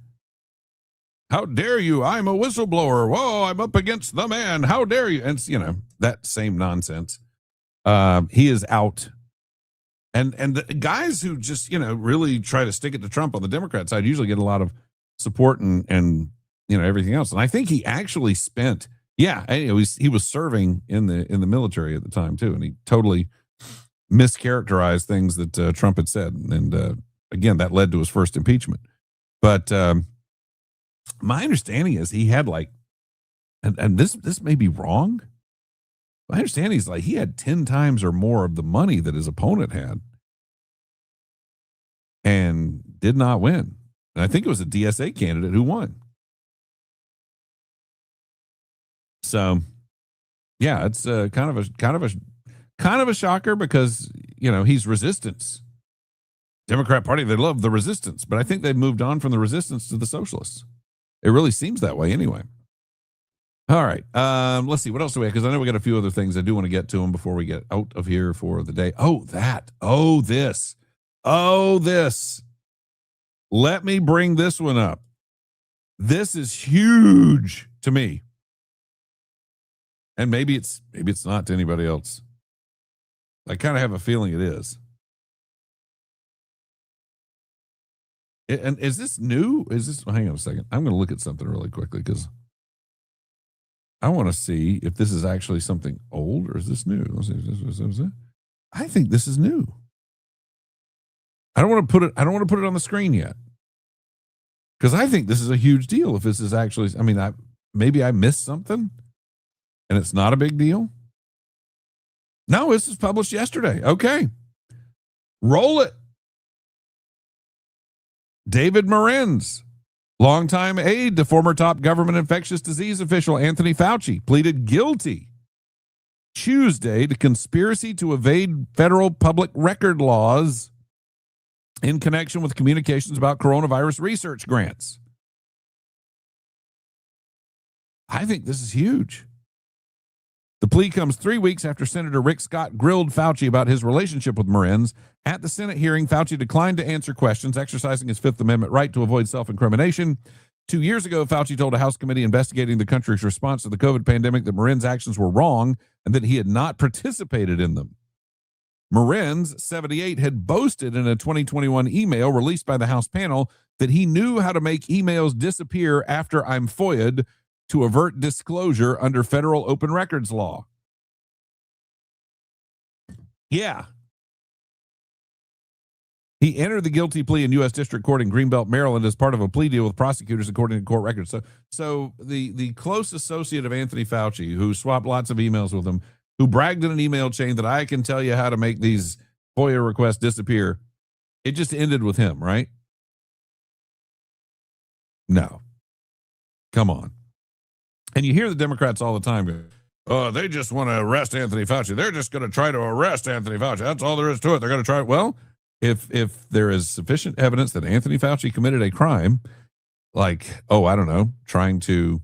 S2: How dare you? I'm a whistleblower. Whoa, I'm up against the man. How dare you? And, that same nonsense. He is out. And the guys who just, really try to stick it to Trump on the Democrat side usually get a lot of support and everything else. And I think he actually spent, he was serving in the military at the time too. And he totally mischaracterized things that Trump had said. And again, that led to his first impeachment. But my understanding is he had and this may be wrong. My understanding is he had 10 times or more of the money that his opponent had and did not win. And I think it was a DSA candidate who won. So, yeah, it's kind of a shocker because, he's resistance. Democrat Party, they love the resistance, but I think they've moved on from the resistance to the socialists. It really seems that way anyway. All right. Let's see. What else do we have? Because I know we got a few other things. I do want to get to them before we get out of here for the day. This. Let me bring this one up. This is huge to me. And maybe it's not to anybody else. I kind of have a feeling it is. And is this new? Hang on a second. I'm going to look at something really quickly because I want to see if this is actually something old or is this new? Let's see. I think this is new. I don't want to put it on the screen yet because I think this is a huge deal. If this is actually, maybe I missed something and it's not a big deal. No, this was published yesterday. Okay. Roll it. David Morenz, longtime aide to former top government infectious disease official Anthony Fauci, pleaded guilty Tuesday to conspiracy to evade federal public record laws in connection with communications about coronavirus research grants. I think this is huge. The plea comes 3 weeks after Senator Rick Scott grilled Fauci about his relationship with Morenz. At the Senate hearing, Fauci declined to answer questions, exercising his Fifth Amendment right to avoid self-incrimination. 2 years ago, Fauci told a House committee investigating the country's response to the COVID pandemic that Morenz's actions were wrong and that he had not participated in them. Morenz, 78, had boasted in a 2021 email released by the House panel that he knew how to make emails disappear after I'm FOIA'd to avert disclosure under federal open records law. Yeah. He entered the guilty plea in U.S. District Court in Greenbelt, Maryland, as part of a plea deal with prosecutors, according to court records. So the close associate of Anthony Fauci, who swapped lots of emails with him, who bragged in an email chain that I can tell you how to make these FOIA requests disappear, it just ended with him, right? No. Come on. And you hear the Democrats all the time go, oh, they just want to arrest Anthony Fauci. They're just going to try to arrest Anthony Fauci. That's all there is to it. They're going to try. Well, if there is sufficient evidence that Anthony Fauci committed a crime, trying to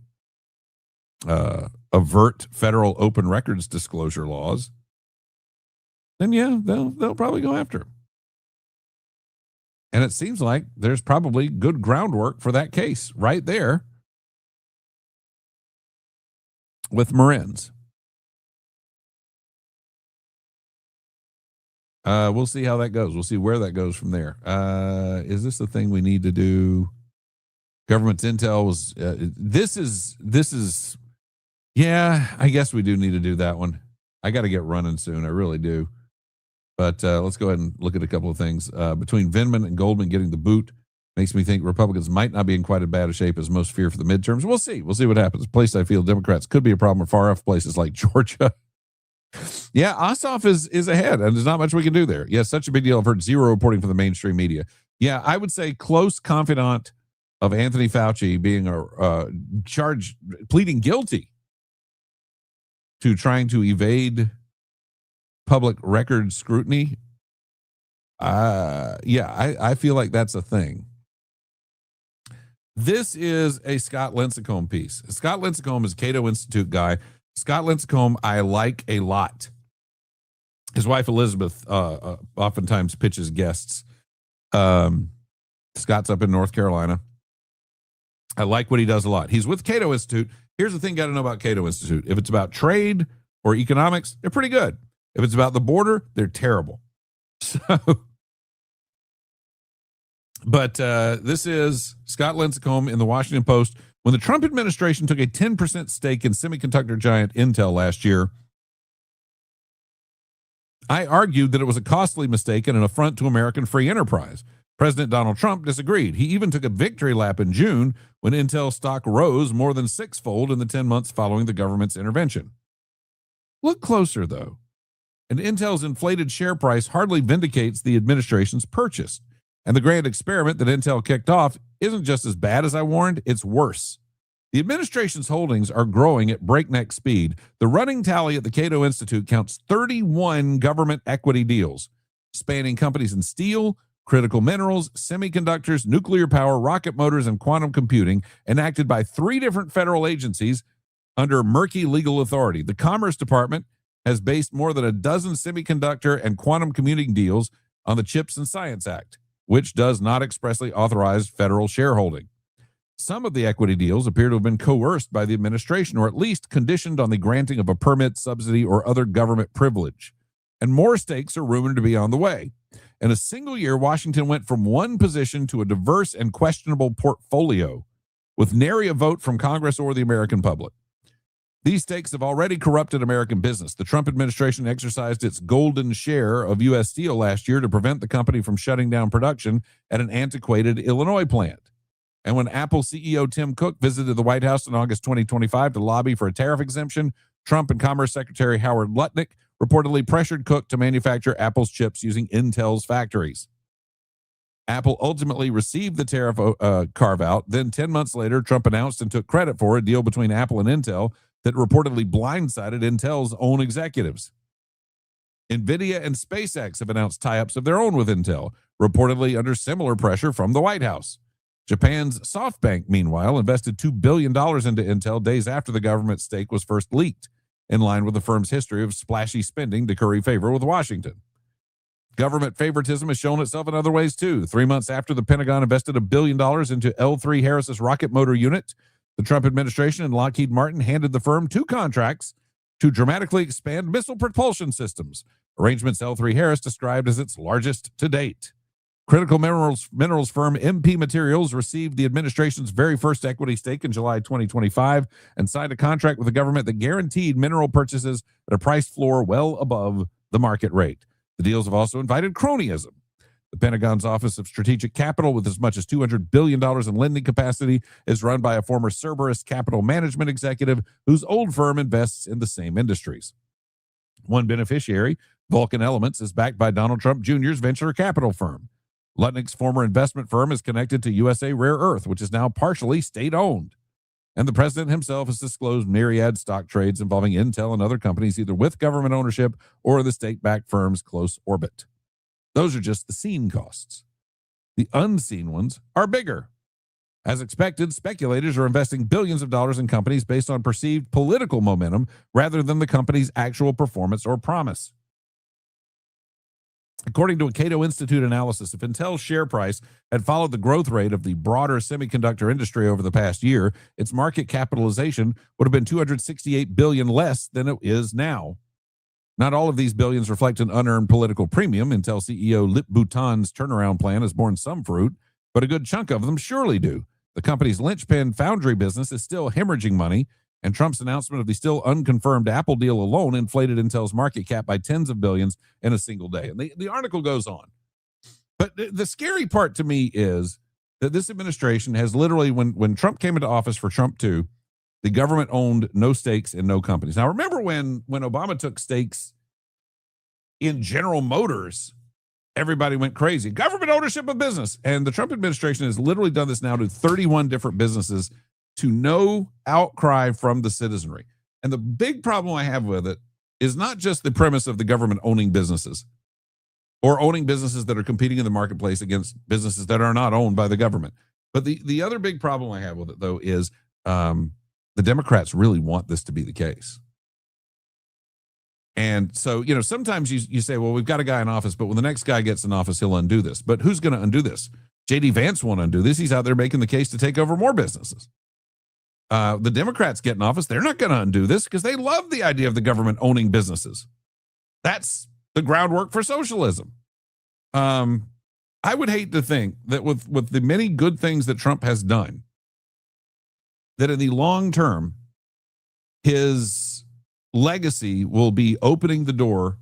S2: avert federal open records disclosure laws, then yeah, they'll probably go after him. And it seems like there's probably good groundwork for that case right there with Morenz. We'll see how that goes. We'll see where that goes from there. Is this the thing we need to do? Government's intel was, this is, yeah, I guess we do need to do that one. I got to get running soon. I really do. But let's go ahead and look at a couple of things. Between Vindman and Goldman getting the boot makes me think Republicans might not be in quite as bad a shape as most fear for the midterms. We'll see. We'll see what happens. A place I feel Democrats could be a problem with far off places like Georgia. Yeah, Ossoff is ahead, and there's not much we can do there. Yeah, such a big deal. I've heard zero reporting from the mainstream media. Yeah, I would say close confidant of Anthony Fauci being pleading guilty to trying to evade public record scrutiny. I feel like that's a thing. This is a Scott Lincecum piece. Scott Lincecum is a Cato Institute guy. Scott Lincecum, I like a lot. His wife, Elizabeth, oftentimes pitches guests. Scott's up in North Carolina. I like what he does a lot. He's with Cato Institute. Here's the thing you got to know about Cato Institute. If it's about trade or economics, they're pretty good. If it's about the border, they're terrible. So, but this is Scott Lincecum in the Washington Post. When the Trump administration took a 10% stake in semiconductor giant Intel last year, I argued that it was a costly mistake and an affront to American free enterprise. President Donald Trump disagreed. He even took a victory lap in June when Intel stock rose more than sixfold in the 10 months following the government's intervention. Look closer, though. And Intel's inflated share price hardly vindicates the administration's purchase. And the grand experiment that Intel kicked off isn't just as bad as I warned, it's worse. The administration's holdings are growing at breakneck speed. The running tally at the Cato Institute counts 31 government equity deals, spanning companies in steel, critical minerals, semiconductors, nuclear power, rocket motors, and quantum computing, enacted by 3 different federal agencies under murky legal authority. The Commerce Department has based more than a dozen semiconductor and quantum computing deals on the CHIPS and Science Act, which does not expressly authorize federal shareholding. Some of the equity deals appear to have been coerced by the administration, or at least conditioned on the granting of a permit, subsidy, or other government privilege. And more stakes are rumored to be on the way. In a single year, Washington went from one position to a diverse and questionable portfolio, with nary a vote from Congress or the American public. These stakes have already corrupted American business. The Trump administration exercised its golden share of U.S. Steel last year to prevent the company from shutting down production at an antiquated Illinois plant. And when Apple CEO Tim Cook visited the White House in August 2025 to lobby for a tariff exemption, Trump and Commerce Secretary Howard Lutnick reportedly pressured Cook to manufacture Apple's chips using Intel's factories. Apple ultimately received the tariff carve-out. Then 10 months later, Trump announced and took credit for a deal between Apple and Intel that reportedly blindsided Intel's own executives. NVIDIA and SpaceX have announced tie-ups of their own with Intel, reportedly under similar pressure from the White House. Japan's SoftBank, meanwhile, invested $2 billion into Intel days after the government stake was first leaked, in line with the firm's history of splashy spending to curry favor with Washington. Government favoritism has shown itself in other ways, too. 3 months after the Pentagon invested $1 billion into L3 Harris's rocket motor unit, the Trump administration and Lockheed Martin handed the firm 2 contracts to dramatically expand missile propulsion systems, arrangements L3 Harris described as its largest to date. Critical minerals firm MP Materials received the administration's very first equity stake in July 2025 and signed a contract with the government that guaranteed mineral purchases at a price floor well above the market rate. The deals have also invited cronyism. The Pentagon's Office of Strategic Capital, with as much as $200 billion in lending capacity, is run by a former Cerberus capital management executive whose old firm invests in the same industries. One beneficiary, Vulcan Elements, is backed by Donald Trump Jr.'s venture capital firm. Lutnick's former investment firm is connected to USA Rare Earth, which is now partially state-owned. And the president himself has disclosed myriad stock trades involving Intel and other companies, either with government ownership or the state-backed firm's close orbit. Those are just the seen costs. The unseen ones are bigger. As expected, speculators are investing billions of dollars in companies based on perceived political momentum rather than the company's actual performance or promise. According to a Cato Institute analysis, if Intel's share price had followed the growth rate of the broader semiconductor industry over the past year, its market capitalization would have been $268 billion less than it is now. Not all of these billions reflect an unearned political premium. Intel CEO Lip Bhutan's turnaround plan has borne some fruit, but a good chunk of them surely do. The company's linchpin foundry business is still hemorrhaging money, and Trump's announcement of the still unconfirmed Apple deal alone inflated Intel's market cap by tens of billions in a single day. And the article goes on. But the scary part to me is that this administration has literally, when Trump came into office for Trump 2, the government owned no stakes in no companies. Now, remember when Obama took stakes in General Motors, everybody went crazy. Government ownership of business. And the Trump administration has literally done this now to 31 different businesses to no outcry from the citizenry. And the big problem I have with it is not just the premise of the government owning businesses or owning businesses that are competing in the marketplace against businesses that are not owned by the government. But the other big problem I have with it, though, is the Democrats really want this to be the case. And so, sometimes you say, well, we've got a guy in office, but when the next guy gets in office, he'll undo this. But who's going to undo this? J.D. Vance won't undo this. He's out there making the case to take over more businesses. The Democrats get in office. They're not going to undo this because they love the idea of the government owning businesses. That's the groundwork for socialism. I would hate to think that with the many good things that Trump has done, that in the long term, his legacy will be opening the door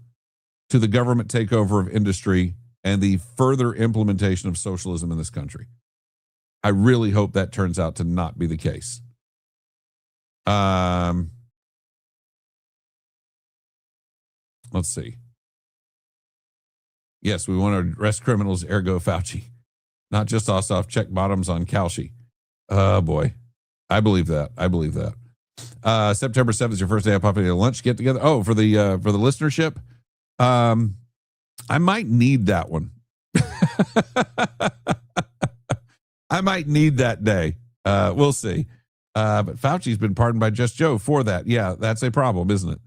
S2: to the government takeover of industry and the further implementation of socialism in this country. I really hope that turns out to not be the case. Let's see. Yes, we want to arrest criminals, ergo Fauci. Not just Ossoff, check bottoms on Kalshi. Oh, boy. I believe that. September 7th is your first day of popping a lunch get together. Oh, for the listenership. I might need that one. I might need that day. We'll see. But Fauci's been pardoned by Just Joe for that. Yeah, that's a problem, isn't it?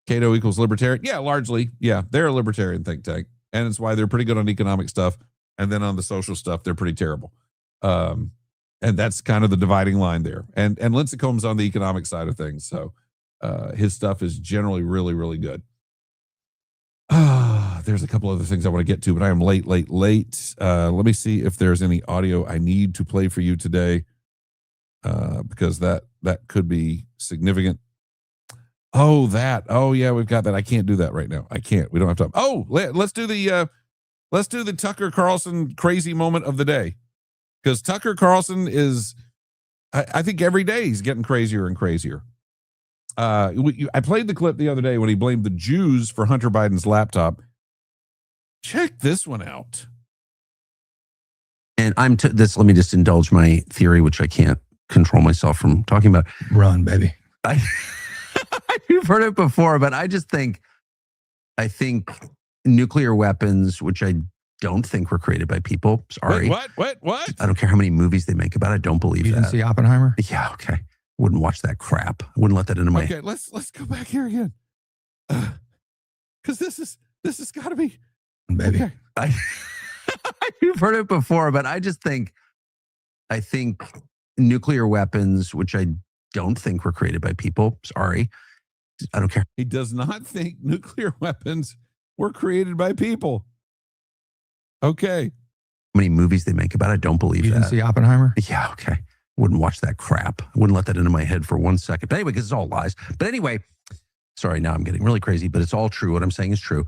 S2: Cato equals libertarian. Yeah, largely. Yeah, they're a libertarian think tank. And it's why they're pretty good on economic stuff. And then on the social stuff, they're pretty terrible. And that's kind of the dividing line there. And Lincecum's on the economic side of things. So his stuff is generally really, really good. There's a couple other things I want to get to, but I am late. Let me see if there's any audio I need to play for you today, because that could be significant. Oh, yeah, we've got that. I can't do that right now. I can't. We don't have time. Oh, let's do the Tucker Carlson crazy moment of the day, because Tucker Carlson is, I think every day he's getting crazier and crazier. I played the clip the other day when he blamed the Jews for Hunter Biden's laptop. Check this one out.
S4: And let me just indulge my theory, which I can't control myself from talking about.
S3: Run, baby.
S4: You've heard it before, but I think nuclear weapons, which I don't think were created by people. Sorry.
S2: What?
S4: I don't care how many movies they make about it. I don't believe
S3: you
S4: that.
S3: You didn't see Oppenheimer?
S4: Yeah, okay. Wouldn't watch that crap. Wouldn't let that into my...
S2: Okay, let's go back here again. Because this has got to be...
S3: Baby.
S2: Okay.
S4: You've heard it before, but I think nuclear weapons, which I don't think were created by people. Sorry. I don't care.
S2: He does not think nuclear weapons were created by people. Okay.
S4: How many movies they make about it? I don't believe that.
S3: You didn't see Oppenheimer?
S4: Yeah, okay. Wouldn't watch that crap. Wouldn't let that into my head for 1 second. But anyway, because it's all lies. But anyway, sorry, now I'm getting really crazy, but it's all true. What I'm saying is true.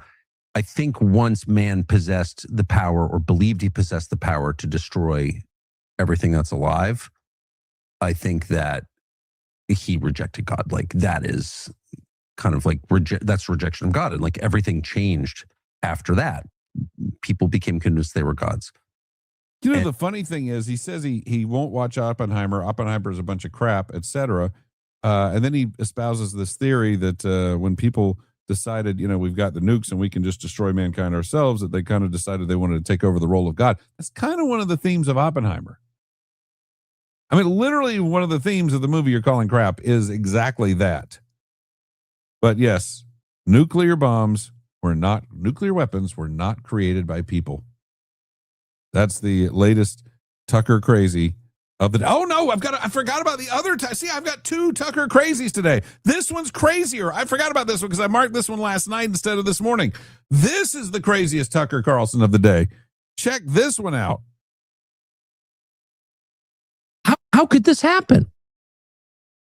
S4: I think once man possessed the power, or believed he possessed the power to destroy everything that's alive, I think that he rejected God. Like, that is kind of like, that's rejection of God. And like everything changed after that. People became convinced they were gods.
S2: You know, the funny thing is, he says he won't watch Oppenheimer. Oppenheimer is a bunch of crap, etc. And then he espouses this theory that when people decided, we've got the nukes and we can just destroy mankind ourselves, that they kind of decided they wanted to take over the role of God. That's kind of one of the themes of Oppenheimer. I mean, literally one of the themes of the movie you're calling crap is exactly that. But yes, nuclear weapons were not created by people. That's the latest Tucker crazy of the... Oh no, I forgot about the other... See, I've got two Tucker crazies today. This one's crazier. I forgot about this one because I marked this one last night instead of this morning. This is the craziest Tucker Carlson of the day. Check this one out.
S5: How could this happen?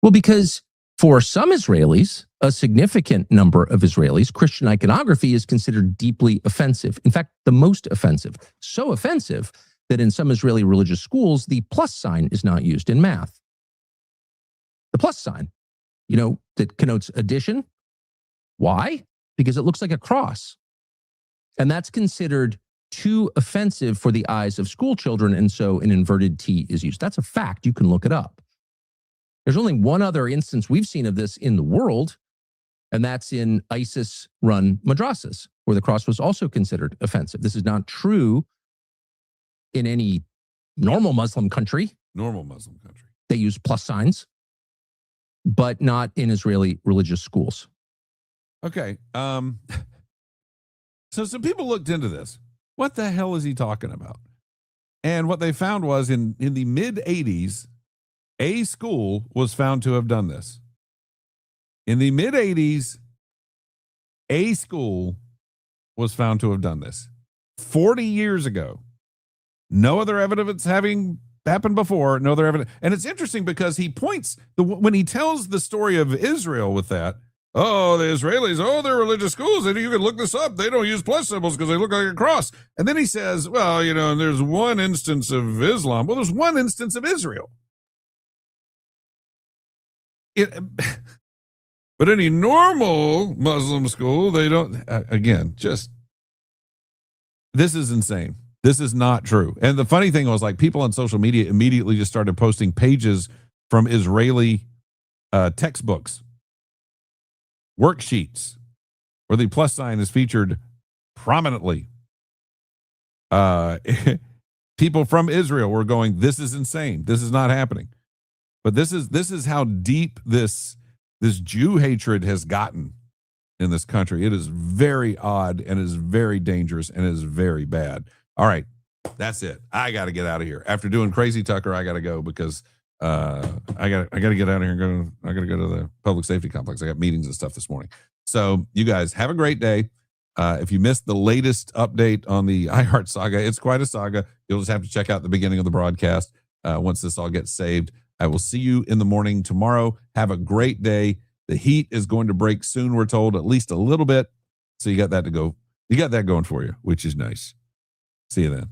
S5: Well, because for some Israelis, a significant number of Israelis, Christian iconography is considered deeply offensive. In fact, the most offensive. So offensive that in some Israeli religious schools, the plus sign is not used in math. The plus sign, that connotes addition. Why? Because it looks like a cross. And that's considered too offensive for the eyes of school children, and so an inverted T is used. That's a fact. You can look it up. There's only one other instance we've seen of this in the world, and that's in ISIS-run madrasas, where the cross was also considered offensive. This is not true in any normal Muslim country. They use plus signs, but not in Israeli religious schools.
S2: Okay. So some people looked into this. What the hell is he talking about? And what they found was in the mid 80s, a school was found to have done this. In the mid 80s, a school was found to have done this. 40 years ago. No other evidence having happened before. No other evidence. And it's interesting because he points, when he tells the story of Israel with that, oh, the Israelis, oh, they're religious schools. And you can look this up. They don't use plus symbols because they look like a cross. And then he says, well, you know, there's one instance of Islam. Well, there's one instance of Israel. But any normal Muslim school, they don't, again, just, this is insane. This is not true. And the funny thing was, like, people on social media immediately just started posting pages from Israeli textbooks, worksheets, where the plus sign is featured prominently. People from Israel were going, this is insane. This is not happening. But this is how deep this Jew hatred has gotten in this country. It is very odd and is very dangerous and is very bad. All right, that's it. I got to get out of here. After doing Crazy Tucker, I got to go because I got to get out of here. I got to go to the public safety complex. I got meetings and stuff this morning. So you guys have a great day. If you missed the latest update on the iHeart saga, it's quite a saga. You'll just have to check out the beginning of the broadcast once this all gets saved. I will see you in the morning tomorrow. Have a great day. The heat is going to break soon, we're told, at least a little bit. So you got that to go. You got that going for you, which is nice. See you then.